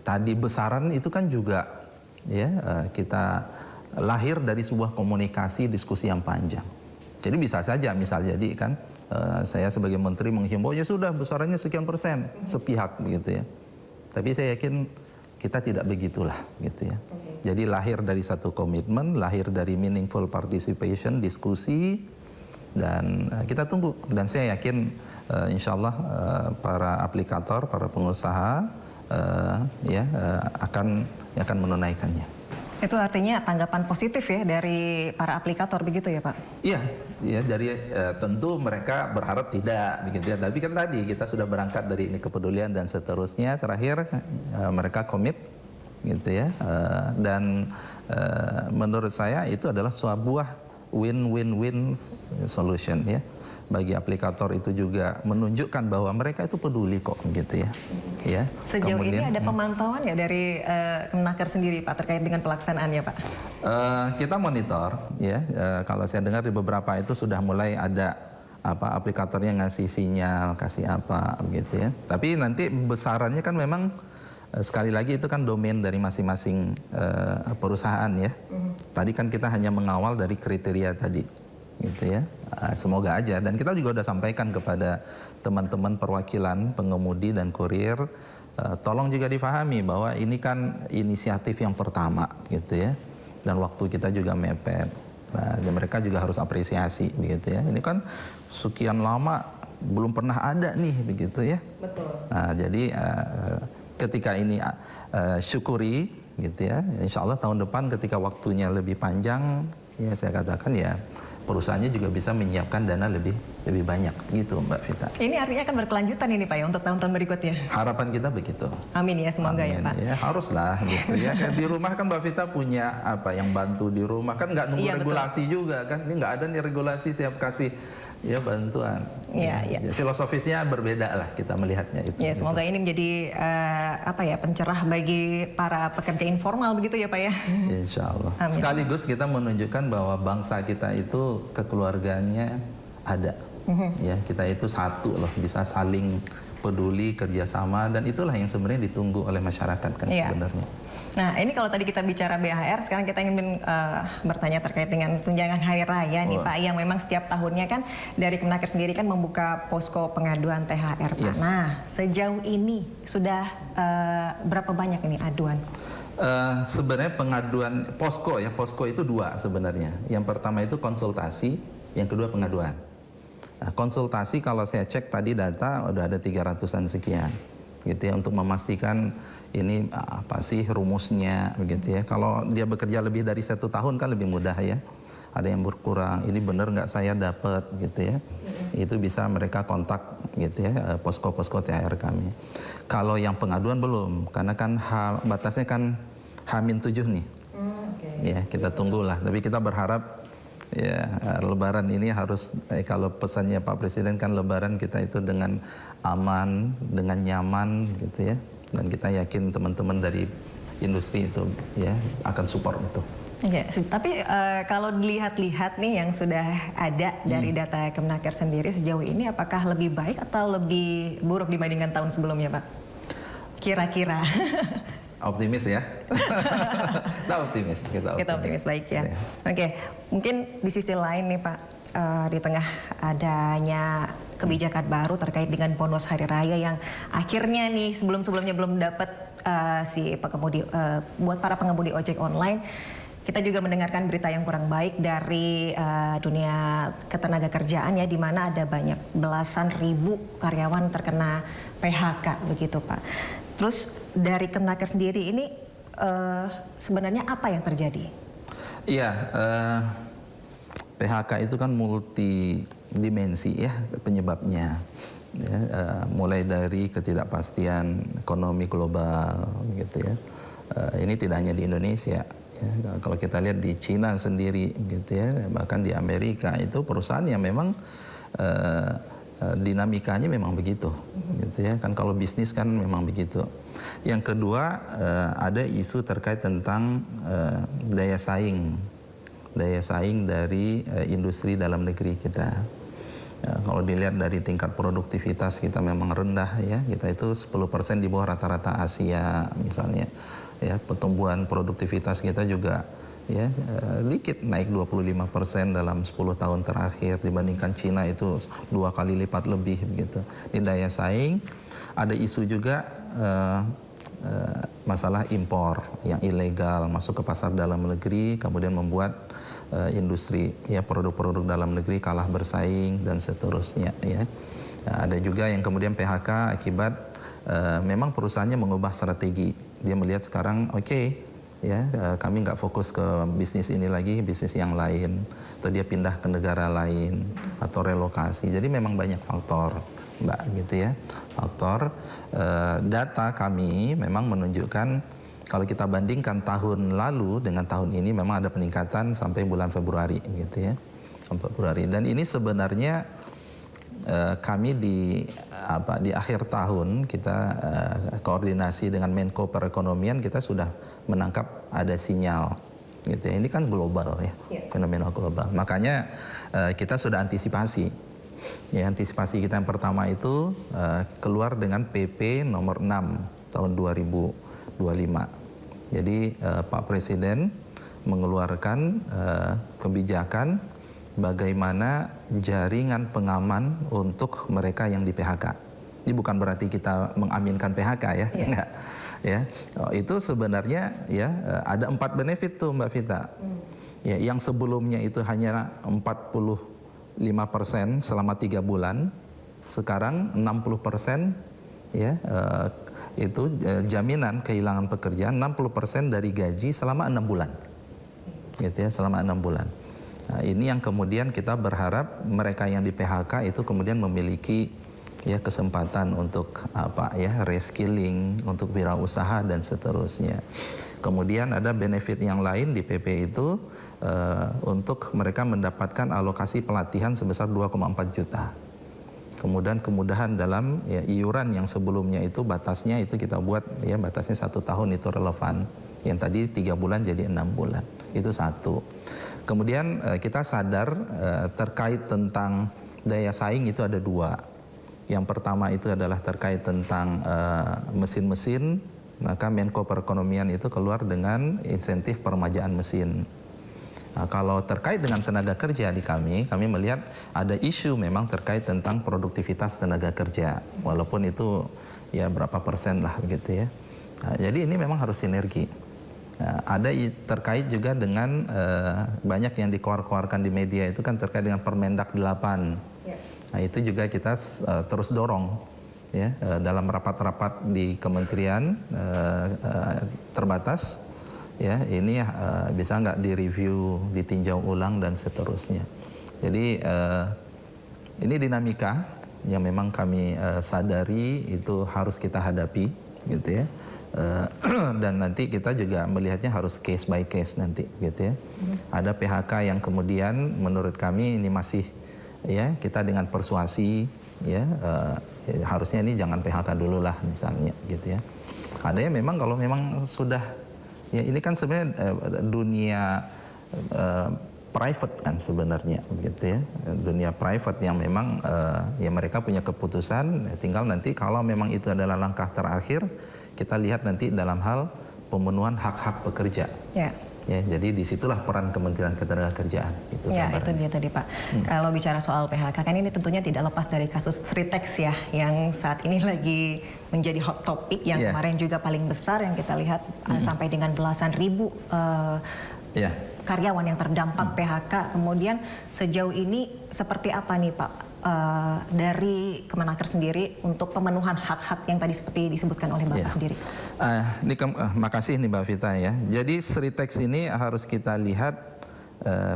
tadi besaran itu kan juga ya kita lahir dari sebuah komunikasi diskusi yang panjang. Jadi bisa saja misal jadi kan saya sebagai menteri menghimbau ya sudah besarannya sekian persen sepihak begitu ya. Tapi saya yakin kita tidak begitulah gitu ya. Jadi lahir dari satu komitmen, lahir dari meaningful participation, diskusi, dan kita tunggu. Dan saya yakin insya Allah para aplikator, para pengusaha akan menunaikannya. Itu artinya tanggapan positif ya dari para aplikator begitu ya Pak? Iya, ya dari tentu mereka berharap tidak begitu ya. Tapi kan tadi kita sudah berangkat dari ini kepedulian dan seterusnya. Terakhir mereka komit gitu ya. Dan menurut saya itu adalah sebuah win-win-win solution ya. Bagi aplikator itu juga menunjukkan bahwa mereka itu peduli kok gitu ya. Ya. Sejauh ini ada pemantauan nggak dari Kemenaker sendiri Pak terkait dengan pelaksanaannya Pak? Kita monitor ya. Kalau saya dengar di beberapa itu sudah mulai ada aplikatornya ngasih sinyal, kasih apa gitu ya. Tapi nanti besarannya kan memang sekali lagi itu kan domain dari masing-masing perusahaan ya. Tadi kan kita hanya mengawal dari kriteria tadi gitu ya. Semoga aja, dan kita juga sudah sampaikan kepada teman-teman perwakilan pengemudi dan kurir, tolong juga difahami bahwa ini kan inisiatif yang pertama gitu ya, dan waktu kita juga mepet. Nah, dan mereka juga harus apresiasi begitu ya. Ini kan sekian lama belum pernah ada nih begitu ya. Betul. Nah, jadi ketika ini syukuri gitu ya, insya Allah tahun depan ketika waktunya lebih panjang ya, saya katakan ya perusahaannya juga bisa menyiapkan dana lebih banyak gitu Mbak Vita. Ini artinya akan berkelanjutan ini Pak ya untuk tahun-tahun berikutnya? Harapan kita begitu. Amin ya, semoga Amin, ya Pak. Ya haruslah gitu ya. Kayak di rumah kan Mbak Vita punya yang bantu di rumah kan, nggak nunggu regulasi juga kan. Ini nggak ada nih regulasi siap kasih ya bantuan. Iya. Filosofisnya berbeda lah kita melihatnya itu. Ya, semoga ini menjadi pencerah bagi para pekerja informal begitu ya Pak ya. Insya Allah. Amin. Sekaligus kita menunjukkan bahwa bangsa kita itu kekeluargaannya ada. Ya, kita itu satu loh, bisa saling peduli, kerjasama, dan itulah yang sebenarnya ditunggu oleh masyarakat kan sebenarnya. Nah, ini kalau tadi kita bicara BHR, sekarang kita ingin bertanya terkait dengan tunjangan hari raya nih Pak, yang memang setiap tahunnya kan dari Kemenaker sendiri kan membuka posko pengaduan THR Pak. Yes. Nah, sejauh ini sudah berapa banyak ini aduan? Sebenarnya pengaduan posko itu dua sebenarnya. Yang pertama itu konsultasi, yang kedua pengaduan. Nah, konsultasi kalau saya cek tadi data udah ada 300-an sekian gitu ya, untuk memastikan ini apa sih rumusnya begitu ya. Kalau dia bekerja lebih dari 1 tahun kan lebih mudah ya. Ada yang berkurang, ini benar nggak saya dapat gitu ya. Itu bisa mereka kontak gitu ya, posko-posko THR kami. Kalau yang pengaduan belum, karena kan batasnya kan H-7 nih. Ya, kita tunggulah. Tapi kita berharap ya Lebaran ini harus kalau pesannya Pak Presiden kan Lebaran kita itu dengan aman, dengan nyaman gitu ya. Dan kita yakin teman-teman dari industri itu ya akan support itu. Oke, tapi kalau dilihat-lihat nih yang sudah ada dari data Kemenaker sendiri sejauh ini, apakah lebih baik atau lebih buruk dibandingkan tahun sebelumnya Pak? Kira-kira. Optimis ya. Kita optimis. Kita optimis, baik ya. Oke, mungkin di sisi lain nih Pak, di tengah adanya kebijakan baru terkait dengan bonus hari raya yang akhirnya nih sebelum-sebelumnya belum dapat si pengemudi buat para pengemudi ojek online, kita juga mendengarkan berita yang kurang baik dari dunia ketenaga kerjaan ya, di mana ada banyak belasan ribu karyawan terkena PHK begitu Pak. Terus dari Kemenaker sendiri ini sebenarnya apa yang terjadi? Iya, PHK itu kan multidimensi ya penyebabnya. Ya, mulai dari ketidakpastian ekonomi global gitu ya. Ini tidak hanya di Indonesia. Ya, kalau kita lihat di Cina sendiri gitu ya, bahkan di Amerika itu perusahaan yang memang dinamikanya memang begitu, gitu ya kan, kalau bisnis kan memang begitu. Yang kedua ada isu terkait tentang daya saing dari industri dalam negeri kita. Kalau dilihat dari tingkat produktivitas kita memang rendah ya, kita itu 10% di bawah rata-rata Asia misalnya. Ya, pertumbuhan produktivitas kita juga ya dikit naik 25% dalam 10 tahun terakhir dibandingkan Cina itu 2 kali lipat lebih begitu. Ini daya saing. Ada isu juga masalah impor yang ilegal masuk ke pasar dalam negeri, kemudian membuat industri ya produk-produk dalam negeri kalah bersaing dan seterusnya ya. Ada juga yang kemudian PHK akibat memang perusahaannya mengubah strategi. Dia melihat sekarang ya kami nggak fokus ke bisnis ini lagi, bisnis yang lain, atau dia pindah ke negara lain atau relokasi. Jadi memang banyak faktor, Mbak, gitu ya. Faktor data kami memang menunjukkan kalau kita bandingkan tahun lalu dengan tahun ini memang ada peningkatan sampai bulan Februari, gitu ya, sampai Februari. Dan ini sebenarnya kami di akhir tahun kita koordinasi dengan Menko Perekonomian, kita sudah menangkap ada sinyal gitu ya. Ini kan global ya, fenomena global. Makanya kita sudah antisipasi. Ya, antisipasi kita yang pertama itu keluar dengan PP nomor 6 tahun 2025. Jadi Pak Presiden mengeluarkan kebijakan bagaimana jaringan pengaman untuk mereka yang di PHK. Ini bukan berarti kita mengaminkan PHK ya, enggak. Ya, itu sebenarnya ya ada 4 benefit tuh Mbak Vita. Ya, yang sebelumnya itu hanya 45% selama 3 bulan, sekarang 60% ya itu jaminan kehilangan pekerjaan, 60% dari gaji selama 6 bulan. Gitu ya, selama 6 bulan. Nah, ini yang kemudian kita berharap mereka yang di PHK itu kemudian memiliki ya kesempatan untuk reskilling, untuk wirausaha dan seterusnya. Kemudian ada benefit yang lain di PP itu untuk mereka mendapatkan alokasi pelatihan sebesar 2,4 juta. Kemudian kemudahan dalam iuran yang sebelumnya itu batasnya itu kita buat ya batasnya 1 tahun itu relevan. Yang tadi 3 bulan jadi 6 bulan. Itu satu. Kemudian kita sadar terkait tentang daya saing itu ada 2. Yang pertama itu adalah terkait tentang mesin-mesin, maka Menko Perekonomian itu keluar dengan insentif permajaan mesin. Nah, kalau terkait dengan tenaga kerja di kami melihat ada isu memang terkait tentang produktivitas tenaga kerja, walaupun itu ya berapa persen lah begitu ya. Nah, jadi ini memang harus sinergi. Nah, ada terkait juga dengan banyak yang dikeluarkan di media itu kan terkait dengan Permendak 8. Nah, itu juga kita terus dorong ya dalam rapat-rapat di kementerian terbatas ya ini bisa nggak direview, ditinjau ulang dan seterusnya. Jadi ini dinamika yang memang kami sadari itu harus kita hadapi gitu ya. Dan nanti kita juga melihatnya harus case by case nanti gitu ya. Ada PHK yang kemudian menurut kami ini masih ya kita dengan persuasi ya harusnya ini jangan PHK dulu lah misalnya gitu ya. Ada yang memang kalau memang sudah ya ini kan sebenarnya dunia private kan sebenarnya gitu ya, dunia private yang memang ya mereka punya keputusan, tinggal nanti kalau memang itu adalah langkah terakhir kita lihat nanti dalam hal pemenuhan hak-hak pekerja. Ya, jadi disitulah peran Kementerian Ketenagakerjaan. Itu ya, itu dia tadi Pak. Kalau bicara soal PHK kan ini tentunya tidak lepas dari kasus Sritex ya, yang saat ini lagi menjadi hot topic, yang kemarin juga paling besar yang kita lihat sampai dengan belasan ribu karyawan yang terdampak PHK. Kemudian sejauh ini seperti apa nih Pak dari Kemenaker sendiri untuk pemenuhan hak-hak yang tadi seperti disebutkan oleh Bapak sendiri? Makasih nih Mbak Vita ya. Jadi Sritex ini harus kita lihat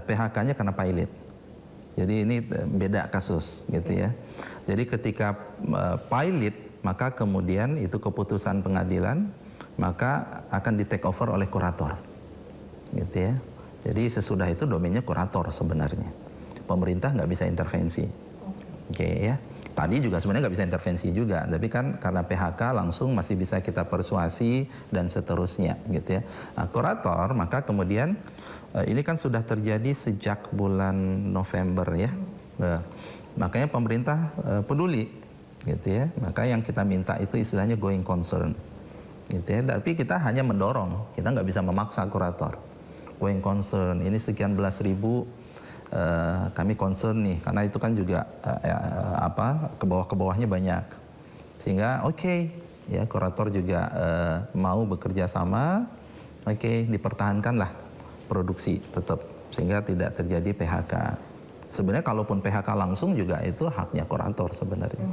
PHK-nya karena pilot. Jadi ini beda kasus gitu ya. Jadi ketika pilot maka kemudian itu keputusan pengadilan maka akan di take over oleh kurator gitu ya. Jadi sesudah itu domainnya kurator sebenarnya. Pemerintah nggak bisa intervensi. Oke ya. Tadi juga sebenarnya nggak bisa intervensi juga, tapi kan karena PHK langsung masih bisa kita persuasi dan seterusnya gitu ya. Nah, kurator maka kemudian ini kan sudah terjadi sejak bulan November ya. Makanya pemerintah peduli gitu ya. Maka yang kita minta itu istilahnya going concern gitu ya. Tapi kita hanya mendorong, kita nggak bisa memaksa kurator. going concern, ini sekian belas ribu, kami concern nih, karena itu kan juga ke bawah-ke-bawahnya banyak. Sehingga ya kurator juga mau bekerja sama, dipertahankanlah produksi tetap, sehingga tidak terjadi PHK. Sebenarnya kalaupun PHK langsung juga itu haknya kurator sebenarnya.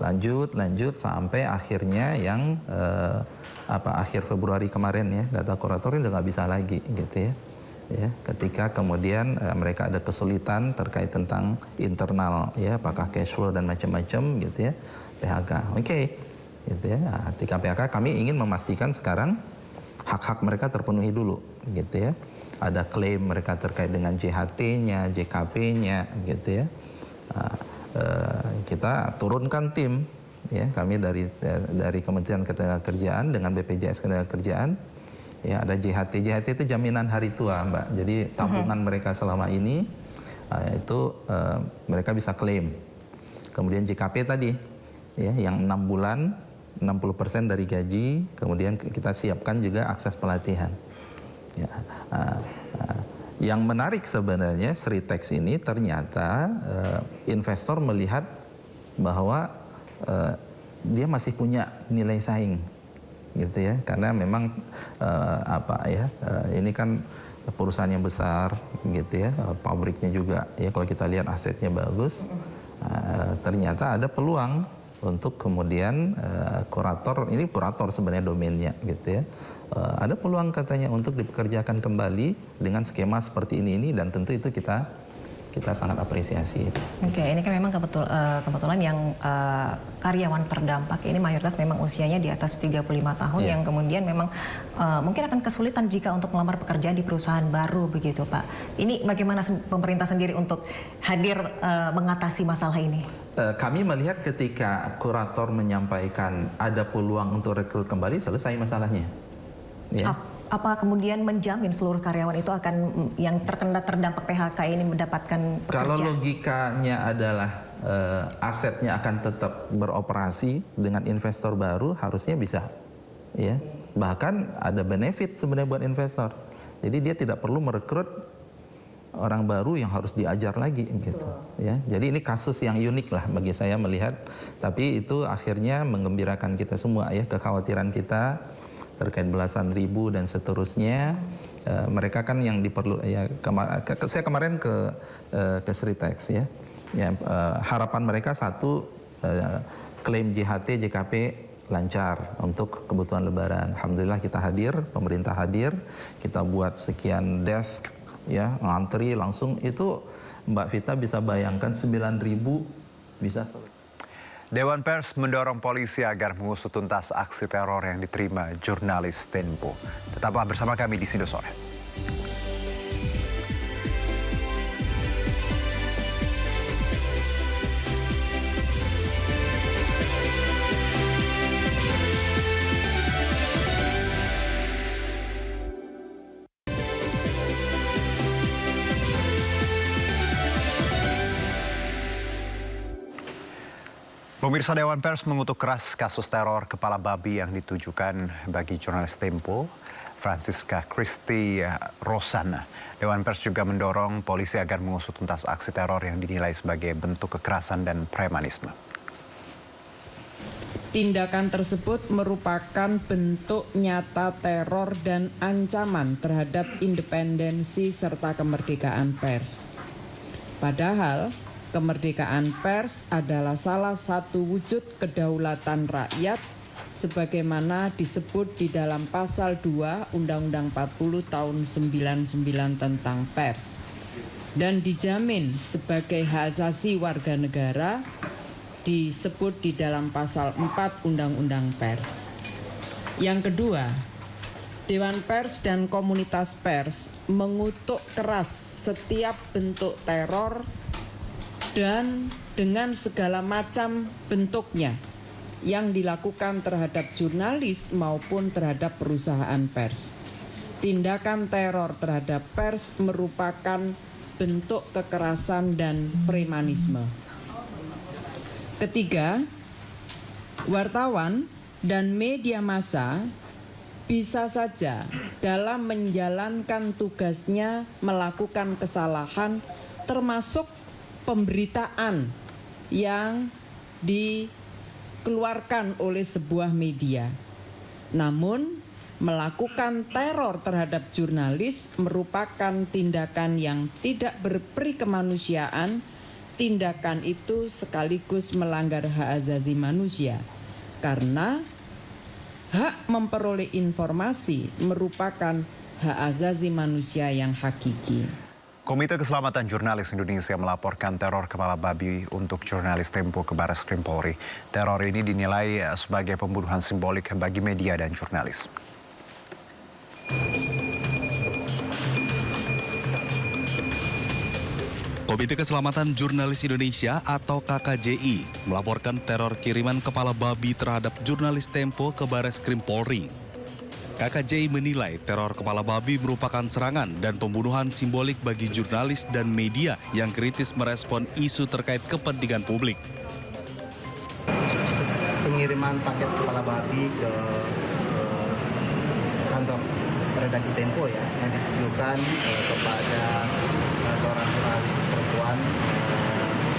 Lanjut sampai akhirnya yang akhir Februari kemarin ya, data kurator udah nggak bisa lagi gitu ya. Ketika kemudian mereka ada kesulitan terkait tentang internal ya, apakah cash flow dan macam-macam gitu ya, PHK. Gitu ya. Nah, ketika PHK kami ingin memastikan sekarang hak-hak mereka terpenuhi dulu gitu ya. Ada klaim mereka terkait dengan JHT-nya, JKP-nya gitu ya. Nah, kita turunkan tim ya, kami dari Kementerian Ketenagakerjaan dengan BPJS Ketenagakerjaan ya, ada JHT itu jaminan hari tua, Mbak. Jadi tabungan mereka selama ini itu mereka bisa klaim. Kemudian JKP tadi ya, yang 6 bulan 60% dari gaji, kemudian kita siapkan juga akses pelatihan ya. Yang menarik sebenarnya Sritex ini ternyata investor melihat bahwa dia masih punya nilai saing gitu ya, karena memang ini kan perusahaan yang besar gitu ya, pabriknya juga ya, kalau kita lihat asetnya bagus, ternyata ada peluang untuk kemudian kurator sebenarnya domainnya gitu ya. Ada peluang katanya untuk dipekerjakan kembali dengan skema seperti ini dan tentu itu kita sangat apresiasi. Oke, ini kan memang kebetulan yang karyawan terdampak ini mayoritas memang usianya di atas 35 tahun yang kemudian memang mungkin akan kesulitan jika untuk melamar pekerjaan di perusahaan baru begitu, Pak. Ini bagaimana pemerintah sendiri untuk hadir mengatasi masalah ini? Kami melihat ketika kurator menyampaikan ada peluang untuk rekrut kembali, selesai masalahnya. Ya. Apa kemudian menjamin seluruh karyawan itu akan yang terkena terdampak PHK ini mendapatkan pekerjaan? Kalau logikanya adalah asetnya akan tetap beroperasi dengan investor baru, harusnya bisa. Ya. Bahkan ada benefit sebenarnya buat investor. Jadi dia tidak perlu merekrut orang baru yang harus diajar lagi gitu. Ya. Jadi ini kasus yang unik lah bagi saya melihat. Tapi itu akhirnya menggembirakan kita semua ya, kekhawatiran kita terkait belasan ribu dan seterusnya. Mereka kan yang diperlu ya, saya kemarin ke Sritex ya. Harapan mereka satu, klaim JHT, JKP lancar untuk kebutuhan lebaran. Alhamdulillah kita hadir, pemerintah hadir, kita buat sekian desk ya, ngantri langsung, itu Mbak Vita bisa bayangkan 9.000 bisa selesai. Dewan Pers mendorong polisi agar mengusut tuntas aksi teror yang diterima jurnalis Tempo. Tetaplah bersama kami di Sindo Sore. Pemirsa, Dewan Pers mengutuk keras kasus teror kepala babi yang ditujukan bagi jurnalis Tempo, Francisca Christy Rosana. Dewan Pers juga mendorong polisi agar mengusut tuntas aksi teror yang dinilai sebagai bentuk kekerasan dan premanisme. Tindakan tersebut merupakan bentuk nyata teror dan ancaman terhadap independensi serta kemerdekaan pers. Padahal, kemerdekaan pers adalah salah satu wujud kedaulatan rakyat sebagaimana disebut di dalam pasal 2 Undang-Undang 40 tahun 99 tentang pers dan dijamin sebagai hak asasi warga negara disebut di dalam pasal 4 Undang-Undang Pers. Yang kedua, Dewan Pers dan komunitas pers mengutuk keras setiap bentuk teror dan dengan segala macam bentuknya yang dilakukan terhadap jurnalis maupun terhadap perusahaan pers. Tindakan teror terhadap pers merupakan bentuk kekerasan dan premanisme. Ketiga, wartawan dan media massa bisa saja dalam menjalankan tugasnya melakukan kesalahan, termasuk pemberitaan yang dikeluarkan oleh sebuah media. Namun, melakukan teror terhadap jurnalis merupakan tindakan yang tidak berperi kemanusiaan. Tindakan itu sekaligus melanggar hak asasi manusia, karena hak memperoleh informasi merupakan hak asasi manusia yang hakiki. Komite Keselamatan Jurnalis Indonesia melaporkan teror kepala babi untuk jurnalis Tempo ke Barreskrim Polri. Teror ini dinilai sebagai pembunuhan simbolik bagi media dan jurnalis. Komite Keselamatan Jurnalis Indonesia atau KKJI melaporkan teror kiriman kepala babi terhadap jurnalis Tempo ke Barreskrim Polri. KKJI menilai teror kepala babi merupakan serangan dan pembunuhan simbolik bagi jurnalis dan media yang kritis merespon isu terkait kepentingan publik. Pengiriman paket kepala babi ke kantor redaksi Tempo ya, yang ditujukan kepada seorang jurnalis perempuan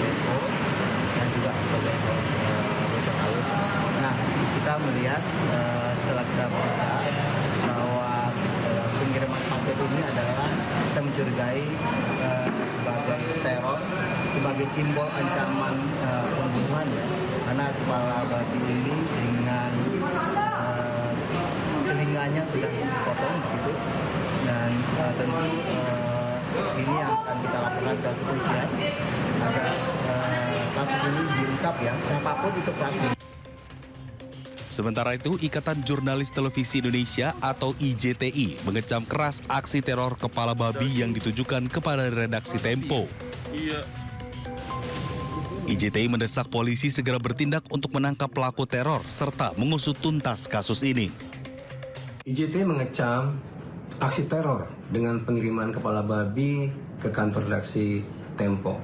Tempo dan juga sebagai Bocor Alus. Nah, kita melihat setelah kita periksa bahwa pengiriman paket ini adalah kita mencurigai sebagai teror, sebagai simbol ancaman pembunuhan ya. Karena kepala babi ini dengan telinganya sudah dipotong begitu, dan tentu ini yang akan kita lakukan ke kepolisian agar kasus ini diungkap ya, siapapun itu pelaku. Sementara itu, Ikatan Jurnalis Televisi Indonesia atau IJTI mengecam keras aksi teror kepala babi yang ditujukan kepada redaksi Tempo. IJTI mendesak polisi segera bertindak untuk menangkap pelaku teror serta mengusut tuntas kasus ini. IJTI mengecam aksi teror dengan pengiriman kepala babi ke kantor redaksi Tempo.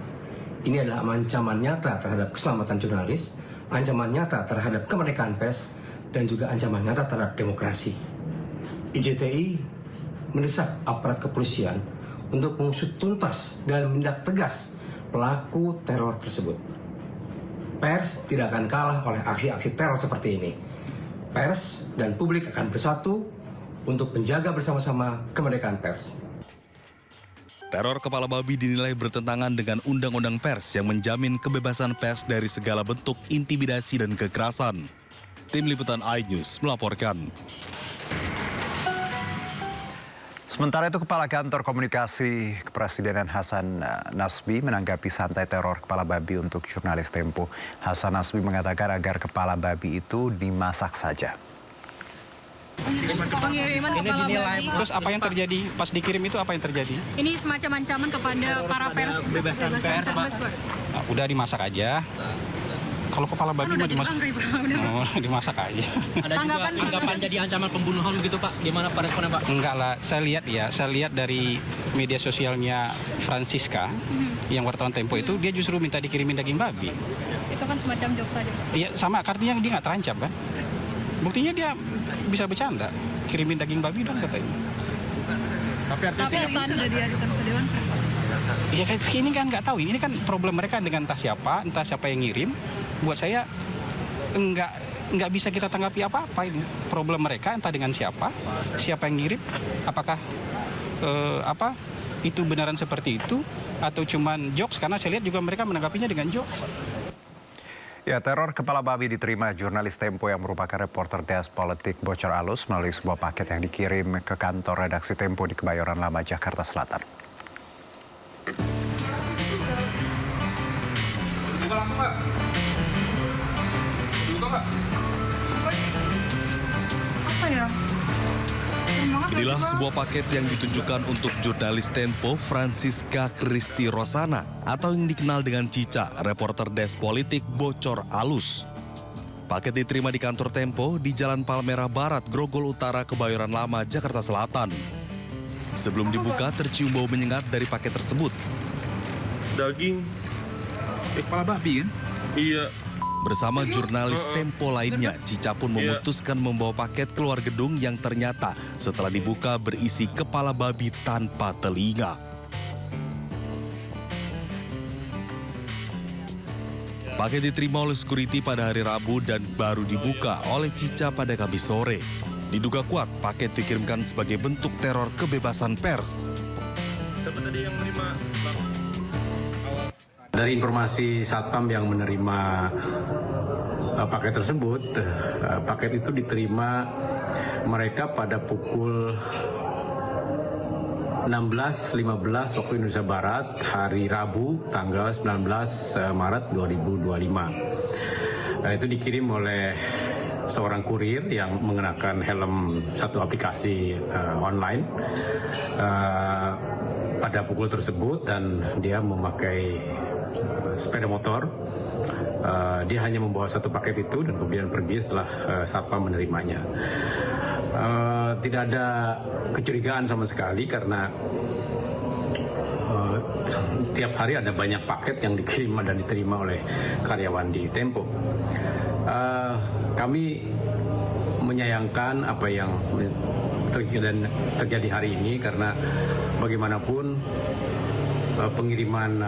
Ini adalah ancaman nyata terhadap keselamatan jurnalis, ancaman nyata terhadap kemerdekaan pers, dan juga ancaman nyata terhadap demokrasi. IJTI mendesak aparat kepolisian untuk mengusut tuntas dan menindak tegas pelaku teror tersebut. Pers tidak akan kalah oleh aksi-aksi teror seperti ini. Pers dan publik akan bersatu untuk menjaga bersama-sama kemerdekaan pers. Teror kepala babi dinilai bertentangan dengan Undang-Undang Pers yang menjamin kebebasan pers dari segala bentuk intimidasi dan kekerasan. Tim Liputan iNews melaporkan. Sementara itu, Kepala Kantor Komunikasi Kepresidenan Hasan Nasbi menanggapi santai teror kepala babi untuk jurnalis Tempo. Hasan Nasbi mengatakan agar kepala babi itu dimasak saja. Pengiriman kepala babi. Terus apa yang terjadi pas dikirim itu, apa yang terjadi? Ini semacam ancaman kepada para pers. Bebasan pers, Pak. Nah, udah dimasak aja. Kalau kepala babi mau dimasak, dimasak aja. Ada juga anggapan jadi ancaman pembunuhan begitu Pak? Gimana Pak responnya Pak? Enggak lah, saya lihat dari media sosialnya Francisca, yang wartawan Tempo itu, dia justru minta dikirimin daging babi. Itu kan semacam jokes saja Pak? Iya, sama, artinya dia nggak terancam kan? Buktinya dia bisa bercanda, kirimin daging babi dong katanya. Tapi artinya sudah diajukan ke Dewan Pers. Iya kan, ini kan nggak tahu, ini kan problem mereka dengan entah siapa yang ngirim. Buat saya nggak bisa kita tanggapi apa-apa ini. Problem mereka entah dengan siapa yang ngirim, apakah itu benaran seperti itu atau cuman jokes, karena saya lihat juga mereka menanggapinya dengan jokes. Ya, teror kepala babi diterima jurnalis Tempo yang merupakan reporter Desk Politik Bocor Alus melalui sebuah paket yang dikirim ke kantor redaksi Tempo di Kebayoran Lama, Jakarta Selatan. Buka langsung Pak. Apa ya? Inilah sebuah paket yang ditujukan untuk jurnalis Tempo Francisca Kristi Rosana atau yang dikenal dengan Cica, reporter Desk Politik Bocor Alus. Paket diterima di kantor Tempo di Jalan Palmerah Barat, Grogol Utara, Kebayoran Lama, Jakarta Selatan. Sebelum dibuka, tercium bau menyengat dari paket tersebut. Daging kepala babi kan? Iya. Bersama jurnalis Tempo lainnya, Cica pun memutuskan membawa paket keluar gedung yang ternyata setelah dibuka berisi kepala babi tanpa telinga. Paket diterima oleh security pada hari Rabu dan baru dibuka oleh Cica pada Kamis sore. Diduga kuat paket dikirimkan sebagai bentuk teror kebebasan pers. Dari informasi Satpam yang menerima paket tersebut, paket itu diterima mereka pada pukul 16.15 waktu Indonesia Barat, hari Rabu, tanggal 19 Maret 2025. Itu dikirim oleh seorang kurir yang mengenakan helm satu aplikasi online pada pukul tersebut, dan dia memakai sepeda motor. Dia hanya membawa satu paket itu dan kemudian pergi setelah Satpam menerimanya. Tidak ada kecurigaan sama sekali karena tiap hari ada banyak paket yang dikirim dan diterima oleh karyawan di Tempo. Kami menyayangkan apa yang terjadi hari ini karena bagaimanapun pengiriman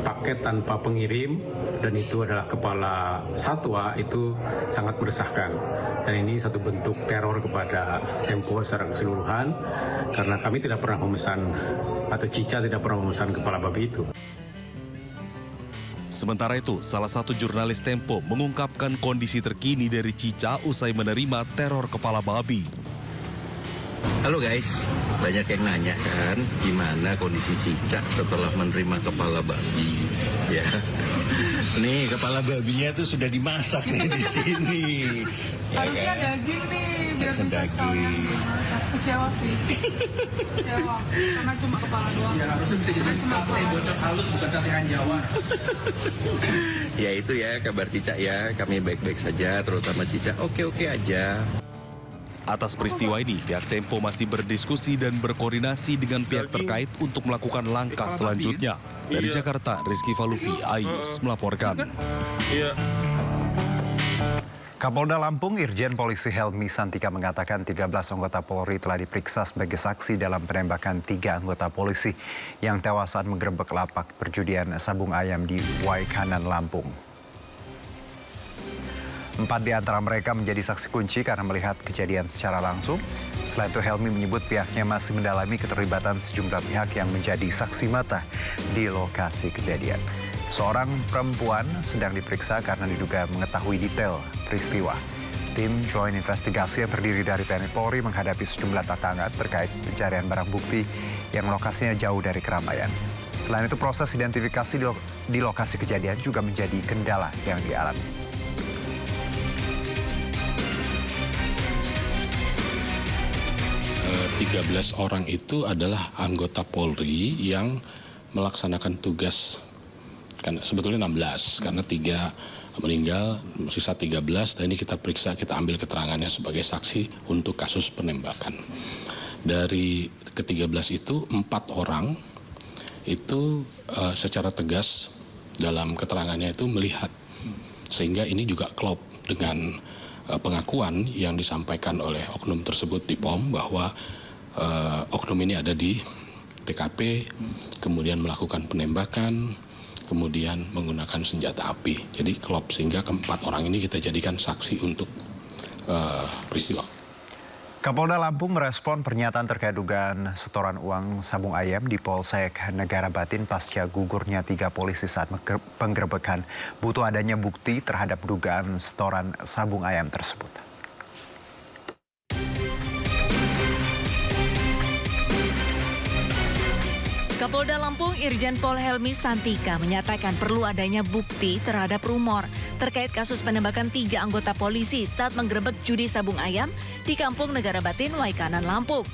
paket tanpa pengirim dan itu adalah kepala satwa itu sangat meresahkan, dan ini satu bentuk teror kepada Tempo secara keseluruhan karena kami tidak pernah memesan atau Cica tidak pernah memesan kepala babi itu. Sementara itu, salah satu jurnalis Tempo mengungkapkan kondisi terkini dari Cica usai menerima teror kepala babi. Halo guys, banyak yang nanya kan gimana kondisi Cica setelah menerima kepala babi. Ya, nih kepala babinya tuh sudah dimasak nih di sini. Harusnya kan? Daging nih, biar bisa sekalian dimasak. Kecewa sih, kecewa. Karena cuma kepala doang. Ya harusnya bisa jadi sate bocor halus, bukan sate Jawa. Ya itu ya kabar Cica ya, kami baik-baik saja, terutama Cica oke-oke aja. Atas peristiwa ini, pihak Tempo masih berdiskusi dan berkoordinasi dengan pihak terkait untuk melakukan langkah selanjutnya. Dari Jakarta, Rizky Falufi, iNews melaporkan. Kapolda Lampung Irjen Polisi Helmi Santika mengatakan 13 anggota Polri telah diperiksa sebagai saksi dalam penembakan 3 anggota polisi yang tewas saat menggerebek lapak perjudian sabung ayam di Waikanan, Lampung. 4 di antara mereka menjadi saksi kunci karena melihat kejadian secara langsung. Selain itu, Helmi menyebut pihaknya masih mendalami keterlibatan sejumlah pihak yang menjadi saksi mata di lokasi kejadian. Seorang perempuan sedang diperiksa karena diduga mengetahui detail peristiwa. Tim Joint Investigasi yang terdiri dari TNI Polri menghadapi sejumlah tantangan terkait pencarian barang bukti yang lokasinya jauh dari keramaian. Selain itu, proses identifikasi di lokasi kejadian juga menjadi kendala yang dialami. 13 orang itu adalah anggota Polri yang melaksanakan tugas, kan sebetulnya 16 karena 3 meninggal, sisa 13, dan ini kita periksa, kita ambil keterangannya sebagai saksi untuk kasus penembakan. Dari ke-13 itu 4 orang itu secara tegas dalam keterangannya itu melihat, sehingga ini juga klop dengan pengakuan yang disampaikan oleh oknum tersebut di POM bahwa oknum ini ada di TKP, kemudian melakukan penembakan, kemudian menggunakan senjata api. Jadi klop, sehingga ke-4 orang ini kita jadikan saksi untuk peristiwa. Kapolda Lampung merespon pernyataan terkait dugaan setoran uang sabung ayam di Polsek Negara Batin pasca gugurnya 3 polisi saat penggerebekan. Butuh adanya bukti terhadap dugaan setoran sabung ayam tersebut. Kapolda Lampung Irjen Pol Helmi Santika menyatakan perlu adanya bukti terhadap rumor terkait kasus penembakan 3 anggota polisi saat menggerebek judi sabung ayam di Kampung Negara Batin, Waikanan, Lampung.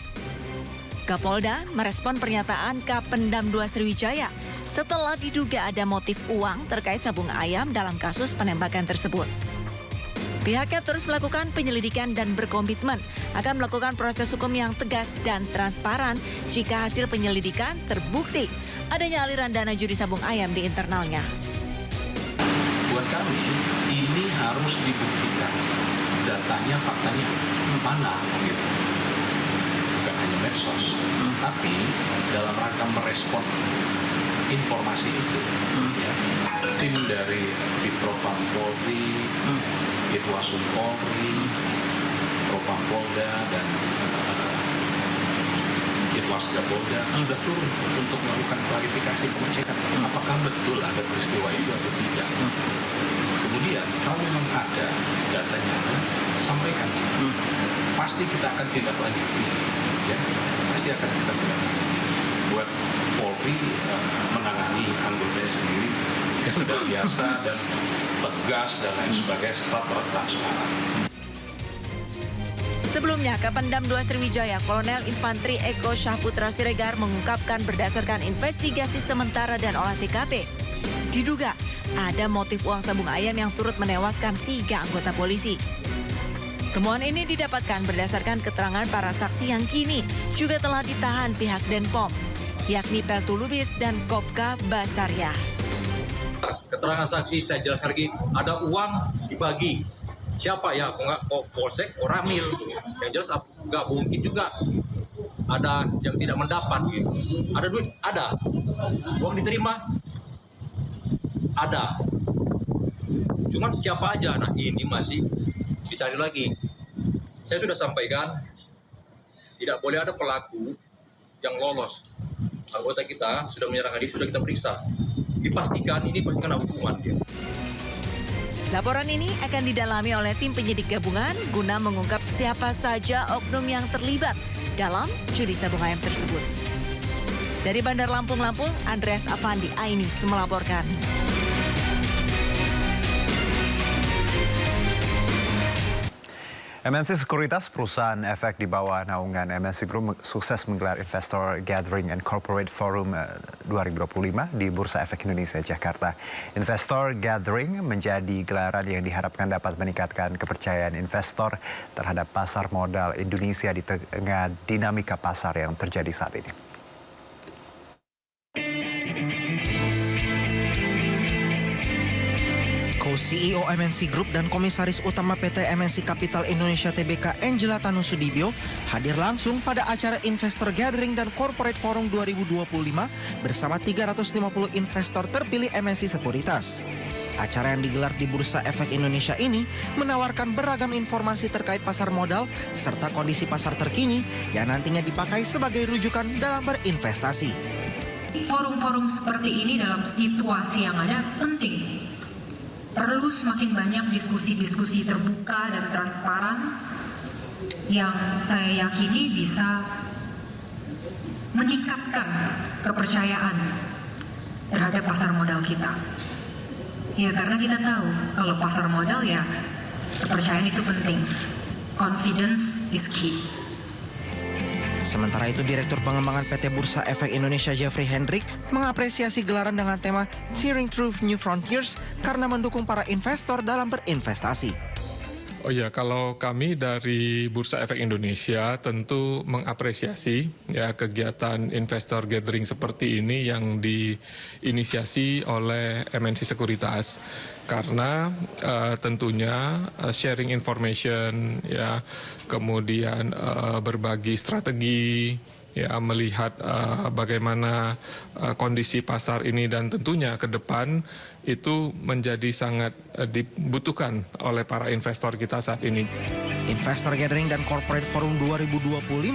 Kapolda merespon pernyataan Kapendam 2 Sriwijaya setelah diduga ada motif uang terkait sabung ayam dalam kasus penembakan tersebut. Pihaknya terus melakukan penyelidikan dan berkomitmen akan melakukan proses hukum yang tegas dan transparan jika hasil penyelidikan terbukti adanya aliran dana judi sabung ayam di internalnya. Buat kami, ini ini harus dibuktikan datanya, faktanya mana gitu. Bukan hanya medsos, tapi dalam rangka merespon informasi itu, ya, tim dari Divpropam Polri, Itwasum Polri, Propam Polda dan Itwasda Polda sudah turun untuk melakukan klarifikasi, pengecekan apakah betul ada peristiwa itu atau tidak. Kemudian kalau memang ada datanya, sampaikan. Pasti kita akan tindak lanjuti, ya. Pasti akan kita tindak lanjuti. Buat Polri menangani anggotanya sendiri sudah biasa dan tegas dan lain sebagainya setelah transparan. Sebelumnya, Kapendam 2 Sriwijaya, Kolonel Infantri Eko Syahputra Siregar mengungkapkan berdasarkan investigasi sementara dan olah TKP, diduga ada motif uang sabung ayam yang turut menewaskan 3 anggota polisi. Temuan ini didapatkan berdasarkan keterangan para saksi yang kini juga telah ditahan pihak Denpom, yakni Peltu Lubis dan Kopka Basaria. Keterangan saksi saya jelaskan lagi, ada uang dibagi. Siapa ya? Nggak polsek, Ramil. Yang jelas nggak mungkin juga ada yang tidak mendapat. Gitu. Ada duit? Ada. Uang diterima? Ada. Cuman siapa aja? Nah ini masih dicari lagi. Saya sudah sampaikan, tidak boleh ada pelaku yang lolos. Anggota kita sudah menyerahkan diri, sudah kita periksa. Dipastikan ini pasti kena hukuman dia. Laporan ini akan didalami oleh tim penyidik gabungan guna mengungkap siapa saja oknum yang terlibat dalam judi sabung ayam tersebut. Dari Bandar Lampung, Andreas Afandi, iNews melaporkan. MNC Sekuritas, perusahaan efek di bawah naungan MNC Group, sukses menggelar Investor Gathering and Corporate Forum 2025 di Bursa Efek Indonesia, Jakarta. Investor Gathering menjadi gelaran yang diharapkan dapat meningkatkan kepercayaan investor terhadap pasar modal Indonesia di tengah dinamika pasar yang terjadi saat ini. CEO MNC Group dan Komisaris Utama PT MNC Capital Indonesia Tbk Angela Tanusudibyo hadir langsung pada acara Investor Gathering dan Corporate Forum 2025 bersama 350 investor terpilih MNC Sekuritas. Acara yang digelar di Bursa Efek Indonesia ini menawarkan beragam informasi terkait pasar modal serta kondisi pasar terkini yang nantinya dipakai sebagai rujukan dalam berinvestasi. Forum-forum seperti ini dalam situasi yang ada penting. Perlu semakin banyak diskusi-diskusi terbuka dan transparan yang saya yakini bisa meningkatkan kepercayaan terhadap pasar modal kita. Ya karena kita tahu kalau pasar modal ya kepercayaan itu penting. Confidence is key. Sementara itu, Direktur Pengembangan PT Bursa Efek Indonesia Jeffrey Hendrik mengapresiasi gelaran dengan tema Steering Through New Frontiers karena mendukung para investor dalam berinvestasi. Oh ya, kalau kami dari Bursa Efek Indonesia tentu mengapresiasi ya kegiatan investor gathering seperti ini yang diinisiasi oleh MNC Sekuritas karena tentunya sharing information ya, kemudian berbagi strategi ya, melihat bagaimana kondisi pasar ini dan tentunya ke depan itu menjadi sangat dibutuhkan oleh para investor kita saat ini. Investor Gathering dan Corporate Forum 2025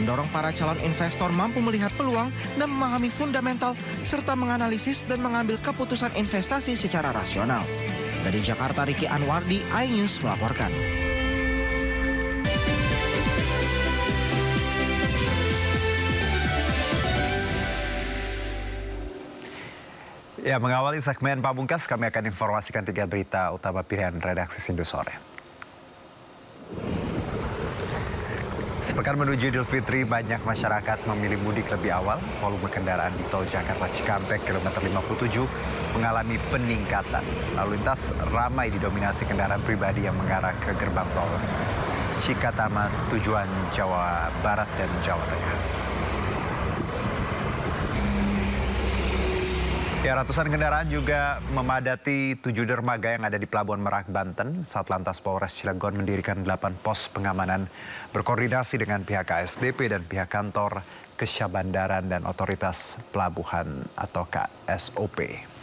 mendorong para calon investor mampu melihat peluang dan memahami fundamental serta menganalisis dan mengambil keputusan investasi secara rasional. Dari Jakarta, Riki Anwardi, iNews melaporkan. Ya, mengawali segmen Pamungkas, kami akan informasikan 3 berita utama pilihan redaksi Sindu Sore. Sepekan menuju Idul Fitri, banyak masyarakat memilih mudik lebih awal. Volume kendaraan di tol Jakarta Cikampek kilometer 57 mengalami peningkatan. Lalu lintas ramai didominasi kendaraan pribadi yang mengarah ke gerbang tol Cikatama tujuan Jawa Barat dan Jawa Tengah. Ya, ratusan kendaraan juga memadati 7 dermaga yang ada di Pelabuhan Merak, Banten. Satlantas Polres Cilegon mendirikan 8 pos pengamanan berkoordinasi dengan pihak KSDP dan pihak kantor Kesyabandaran dan Otoritas Pelabuhan atau KSOP.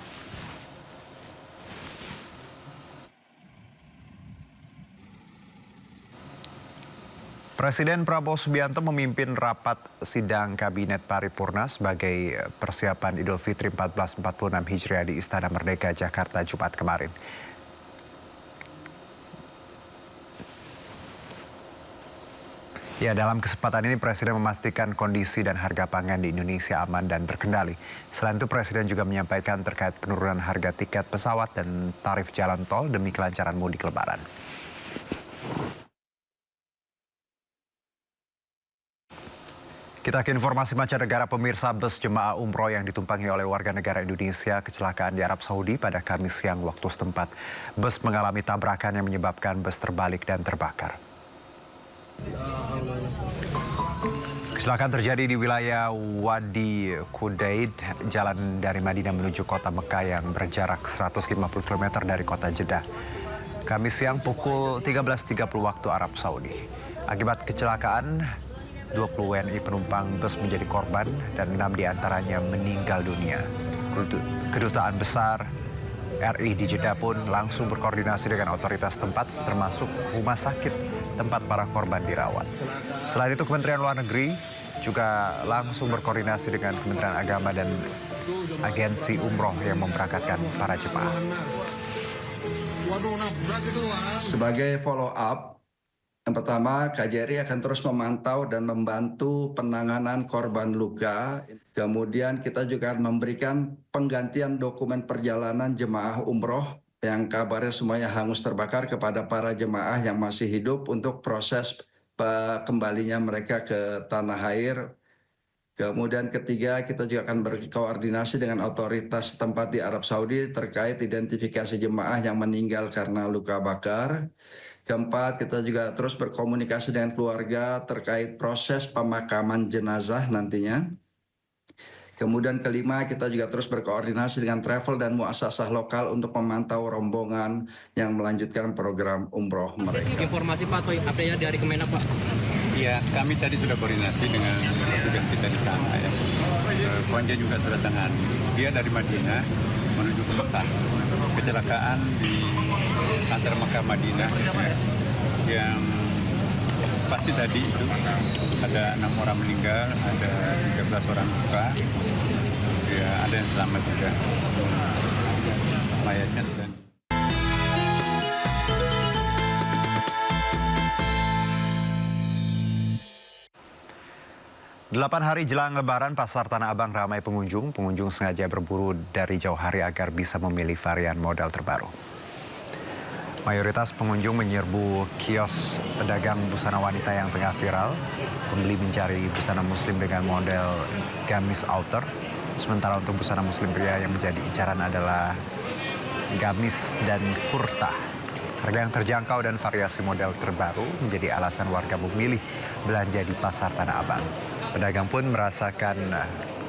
Presiden Prabowo Subianto memimpin rapat sidang Kabinet Paripurna sebagai persiapan Idul Fitri 1446 Hijriah di Istana Merdeka, Jakarta, Jumat kemarin. Ya, dalam kesempatan ini Presiden memastikan kondisi dan harga pangan di Indonesia aman dan terkendali. Selain itu Presiden juga menyampaikan terkait penurunan harga tiket pesawat dan tarif jalan tol demi kelancaran mudik Lebaran. Kita ke informasi mancanegara. Pemirsa, bus jemaah umroh yang ditumpangi oleh warga negara Indonesia kecelakaan di Arab Saudi pada Kamis siang waktu setempat. Bus mengalami tabrakan yang menyebabkan bus terbalik dan terbakar. Kecelakaan terjadi di wilayah Wadi Kudaid, jalan dari Madinah menuju kota Mekah yang berjarak 150 km dari kota Jeddah. Kamis siang pukul 13.30 waktu Arab Saudi. Akibat kecelakaan, 20 WNI penumpang bus menjadi korban dan 6 diantaranya meninggal dunia. Kedutaan besar RI di Jeddah pun langsung berkoordinasi dengan otoritas tempat, termasuk rumah sakit tempat para korban dirawat. Selain itu, Kementerian Luar Negeri juga langsung berkoordinasi dengan Kementerian Agama dan agensi umroh yang memberangkatkan para jemaah. Sebagai follow up, yang pertama, KJRI akan terus memantau dan membantu penanganan korban luka. Kemudian kita juga akan memberikan penggantian dokumen perjalanan jemaah umroh yang kabarnya semuanya hangus terbakar kepada para jemaah yang masih hidup untuk proses kembalinya mereka ke tanah air. Kemudian ketiga, kita juga akan berkoordinasi dengan otoritas setempat di Arab Saudi terkait identifikasi jemaah yang meninggal karena luka bakar. Keempat, kita juga terus berkomunikasi dengan keluarga terkait proses pemakaman jenazah nantinya. Kemudian kelima, kita juga terus berkoordinasi dengan travel dan muasasah lokal untuk memantau rombongan yang melanjutkan program umroh mereka. Informasi Pak, update-nya dari Kemenak Pak. Ya, kami tadi sudah koordinasi dengan petugas kita di sana ya. Konjen juga sudah tangan. Dia dari Madinah menuju ke Mekah. Kecelakaan di antara Mekah Madinah ya, yang pasti tadi itu ada 6 orang meninggal, ada 13 orang luka, ya ada yang selamat juga. Mayatnya sudah. 8 hari jelang Lebaran, Pasar Tanah Abang ramai pengunjung. Pengunjung sengaja berburu dari jauh hari agar bisa memilih varian model terbaru. Mayoritas pengunjung menyerbu kios pedagang busana wanita yang tengah viral. Pembeli mencari busana muslim dengan model gamis outer. Sementara untuk busana muslim pria yang menjadi incaran adalah gamis dan kurta. Harga yang terjangkau dan variasi model terbaru menjadi alasan warga memilih belanja di Pasar Tanah Abang. Pedagang pun merasakan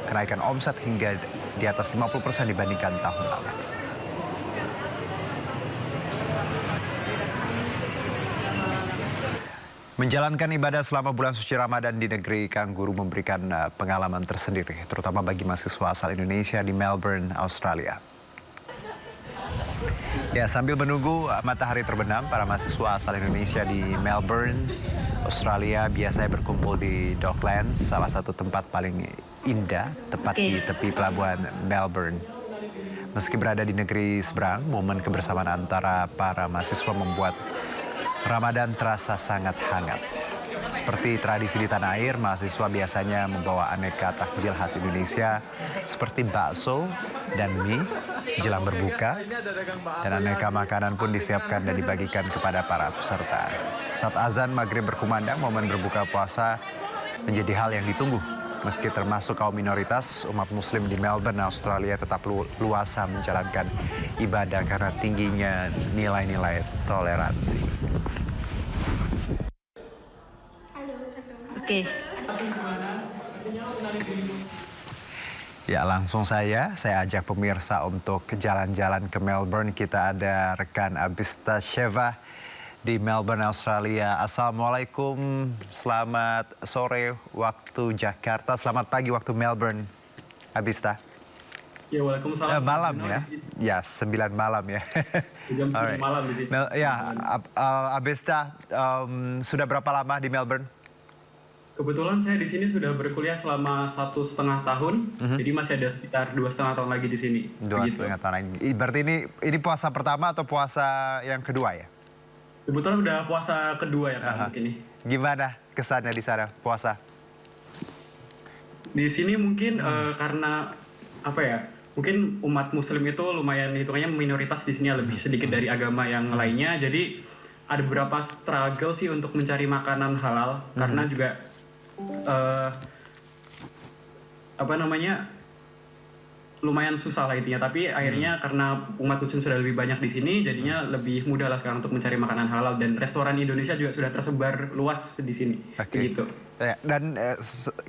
kenaikan omset hingga di atas 50% dibandingkan tahun lalu. Menjalankan ibadah selama bulan suci Ramadan di negeri kanguru memberikan pengalaman tersendiri, terutama bagi mahasiswa asal Indonesia di Melbourne, Australia. Ya, sambil menunggu matahari terbenam, para mahasiswa asal Indonesia di Melbourne, Australia biasanya berkumpul di Docklands, salah satu tempat paling indah, tepat di tepi pelabuhan Melbourne. Meski berada di negeri seberang, momen kebersamaan antara para mahasiswa membuat Ramadan terasa sangat hangat. Seperti tradisi di tanah air, mahasiswa biasanya membawa aneka takjil khas Indonesia seperti bakso dan mie jelang berbuka, dan aneka makanan pun disiapkan dan dibagikan kepada para peserta. Saat azan maghrib berkumandang, momen berbuka puasa menjadi hal yang ditunggu. Meski termasuk kaum minoritas, umat muslim di Melbourne, Australia tetap luasa menjalankan ibadah karena tingginya nilai-nilai toleransi. Ya, langsung saya ajak pemirsa untuk jalan-jalan ke Melbourne. Kita ada rekan Abista Sheva di Melbourne, Australia. Assalamualaikum, selamat sore waktu Jakarta, selamat pagi waktu Melbourne, Abista. Ya, waalaikumsalam. Malam ya? Ya, 9 malam ya. Jam 9 malam di sini. Ya, Abista, sudah berapa lama di Melbourne? Kebetulan saya di sini sudah berkuliah selama 1,5 tahun, jadi masih ada sekitar 2,5 tahun lagi di sini. 2,5 tahun lagi. Berarti ini puasa pertama atau puasa yang kedua ya? Kebetulan udah puasa kedua ya Kak, mungkin nih. Gimana kesannya di sana puasa? Di sini mungkin karena apa ya? Mungkin umat Muslim itu lumayan hitungannya minoritas di sini, lebih sedikit dari agama yang lainnya. Jadi ada beberapa struggle sih untuk mencari makanan halal karena juga lumayan susah lah intinya, tapi akhirnya karena umat Muslim sudah lebih banyak di sini, jadinya lebih mudah lah sekarang untuk mencari makanan halal, dan restoran Indonesia juga sudah tersebar luas di sini. Gitu. Dan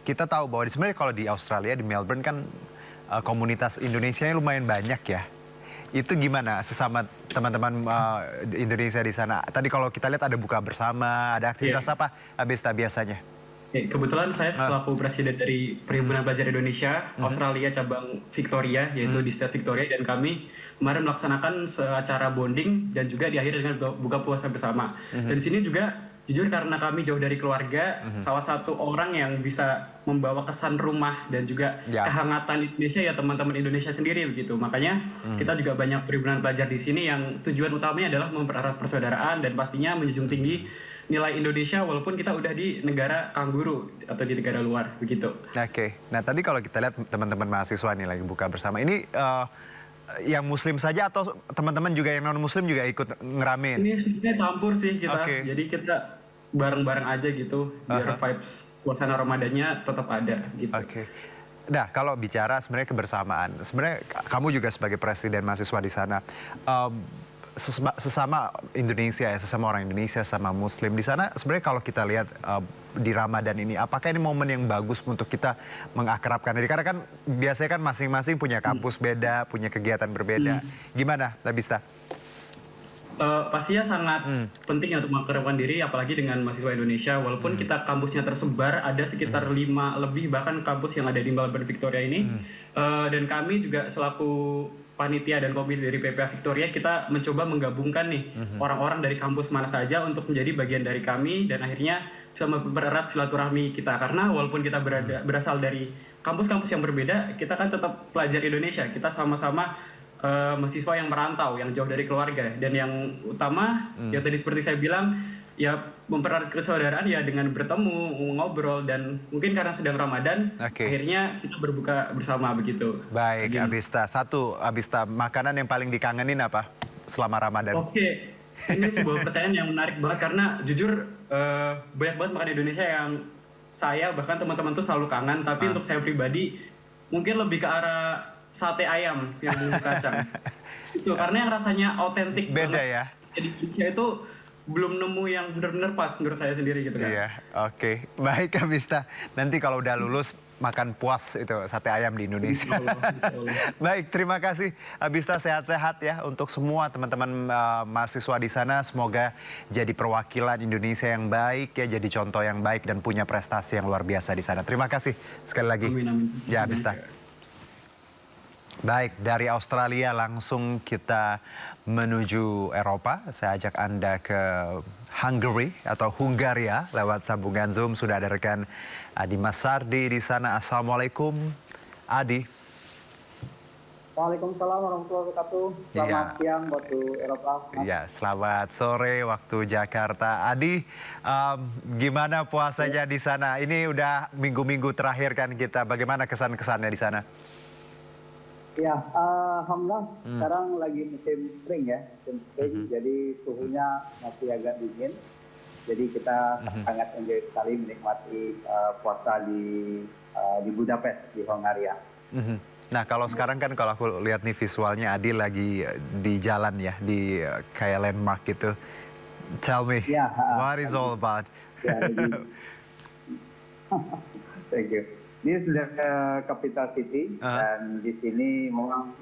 kita tahu bahwa sebenarnya kalau di Australia, di Melbourne kan komunitas Indonesianya lumayan banyak ya. Itu gimana sesama teman-teman Indonesia di sana? Tadi kalau kita lihat ada buka bersama, ada aktivitas apa Abista biasanya? Kebetulan saya selaku presiden dari Perhimpunan Pelajar Indonesia Australia cabang Victoria, yaitu di State Victoria, dan kami kemarin melaksanakan acara bonding dan juga diakhiri dengan buka puasa bersama. Dan di sini juga jujur karena kami jauh dari keluarga, salah satu orang yang bisa membawa kesan rumah dan juga kehangatan Indonesia ya teman-teman Indonesia sendiri begitu. Makanya kita juga banyak perhimpunan pelajar di sini yang tujuan utamanya adalah mempererat persaudaraan dan pastinya menjunjung tinggi nilai Indonesia walaupun kita udah di negara kanguru atau di negara luar begitu. Nah tadi kalau kita lihat teman-teman mahasiswa nih lagi buka bersama, ini yang Muslim saja atau teman-teman juga yang non Muslim juga ikut ngeramein? Ini sebenarnya campur sih kita, jadi kita bareng-bareng aja gitu biar vibes suasana Ramadannya tetap ada gitu. Nah kalau bicara sebenarnya kebersamaan, sebenarnya kamu juga sebagai presiden mahasiswa di sana. Sesama Indonesia ya, sesama orang Indonesia sama Muslim di sana, sebenarnya kalau kita lihat di Ramadan ini, apakah ini momen yang bagus untuk kita mengakrabkan diri? Karena kan biasanya kan masing-masing punya kampus beda, punya kegiatan berbeda. Gimana, Abista? Pastinya sangat penting untuk mengakrabkan diri, apalagi dengan mahasiswa Indonesia. Walaupun kita kampusnya tersebar, ada sekitar 5 lebih bahkan kampus yang ada di Melbourne Victoria ini. Dan kami juga selaku panitia dan komite dari PPA Victoria, kita mencoba menggabungkan nih orang-orang dari kampus mana saja untuk menjadi bagian dari kami, dan akhirnya bisa mempererat silaturahmi kita. Karena walaupun kita berasal dari kampus-kampus yang berbeda, kita kan tetap pelajar Indonesia. Kita sama-sama mahasiswa yang merantau, yang jauh dari keluarga. Dan yang utama, ya tadi seperti saya bilang, ya mempererat persaudaraan ya dengan bertemu, ngobrol, dan mungkin karena sedang Ramadan, akhirnya kita berbuka bersama begitu. Baik, Abista. Abista, makanan yang paling dikangenin apa selama Ramadan? Ini sebuah pertanyaan yang menarik banget karena jujur banyak banget makanan Indonesia yang saya bahkan teman-teman tuh selalu kangen, tapi untuk saya pribadi mungkin lebih ke arah sate ayam yang bumbu kacang. Itu karena yang rasanya otentik beda banget. Ya. Jadi Indonesia itu belum nemu yang benar-benar pas menurut saya sendiri gitu kan. Iya, baik Abista. Nanti kalau udah lulus makan puas itu sate ayam di Indonesia. Baik, terima kasih Abista, sehat-sehat ya untuk semua teman-teman mahasiswa di sana. Semoga jadi perwakilan Indonesia yang baik ya, jadi contoh yang baik dan punya prestasi yang luar biasa di sana. Terima kasih sekali lagi. Ya Abista. Baik, dari Australia langsung kita menuju Eropa. Saya ajak Anda ke Hungary atau Hungaria lewat sambungan Zoom. Sudah ada rekan Adi Masardi di sana. Assalamualaikum, Adi. Waalaikumsalam warahmatullahi wabarakatuh. Selamat siang waktu Eropa. Ya, selamat sore waktu Jakarta. Adi, gimana puasanya di sana? Ini udah minggu-minggu terakhir kan kita. Bagaimana kesan-kesannya di sana? Ya, alhamdulillah sekarang lagi musim spring ya, jadi suhunya masih agak dingin. Jadi kita sangat enjoy sekali menikmati puasa di Budapest di Hungaria. Nah kalau sekarang kan kalau aku lihat nih visualnya Adi lagi di jalan ya, di kayak landmark gitu. Tell me, what is all about? Thank you. Di capital city dan di sini memang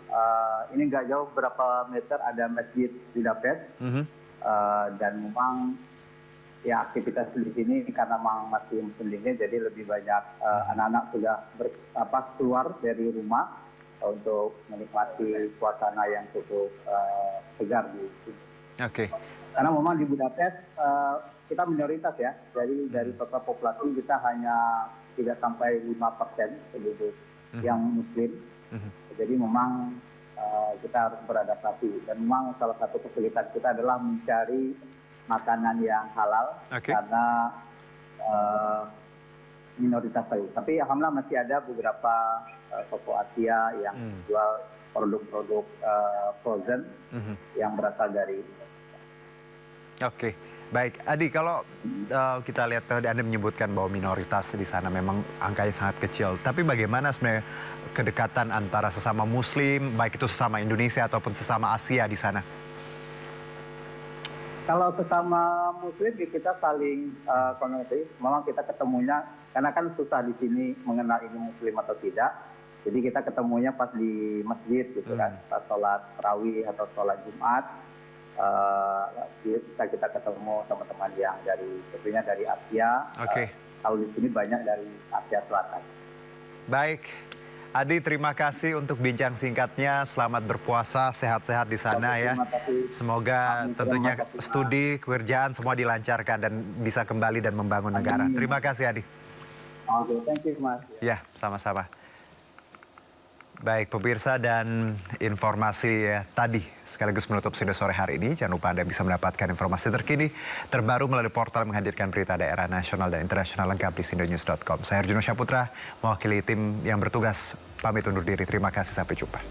ini nggak jauh berapa meter ada masjid Budapest dan memang ya aktivitas di sini karena memang masih musim dingin jadi lebih banyak anak-anak sudah keluar dari rumah untuk menikmati suasana yang cukup segar di sini. Oke. Karena memang di Budapest kita minoritas ya, dari total populasi kita hanya 3 sampai 5% penduduk yang Muslim. Jadi memang kita harus beradaptasi dan memang salah satu kesulitan kita adalah mencari makanan yang halal karena minoritas tadi. Tapi alhamdulillah masih ada beberapa toko Asia yang jual produk-produk frozen yang berasal dari Oke, baik. Adi, kalau kita lihat tadi Anda menyebutkan bahwa minoritas di sana memang angkanya sangat kecil. Tapi bagaimana sebenarnya kedekatan antara sesama Muslim, baik itu sesama Indonesia ataupun sesama Asia di sana? Kalau sesama Muslim kita saling komunikasi. Memang kita ketemunya karena kan susah di sini mengenal ini Muslim atau tidak. Jadi kita ketemunya pas di masjid gitu kan, pas sholat tarawih atau sholat Jumat. Bisa kita ketemu teman-teman yang khususnya dari Asia. Kalau di sini banyak dari Asia Selatan. Baik, Adi terima kasih untuk bincang singkatnya. Selamat berpuasa, sehat-sehat di sana ya. Semoga tentunya studi, kerjaan semua dilancarkan dan bisa kembali dan membangun negara. Terima kasih Adi. Oke, thank you Mas. Ya, sama-sama. Baik pemirsa dan informasi tadi sekaligus menutup Sindo Sore hari ini. Jangan lupa Anda bisa mendapatkan informasi terkini terbaru melalui portal menghadirkan berita daerah nasional dan internasional lengkap di sindonews.com. Saya Arjuno Syaputra mewakili tim yang bertugas pamit undur diri. Terima kasih, sampai jumpa.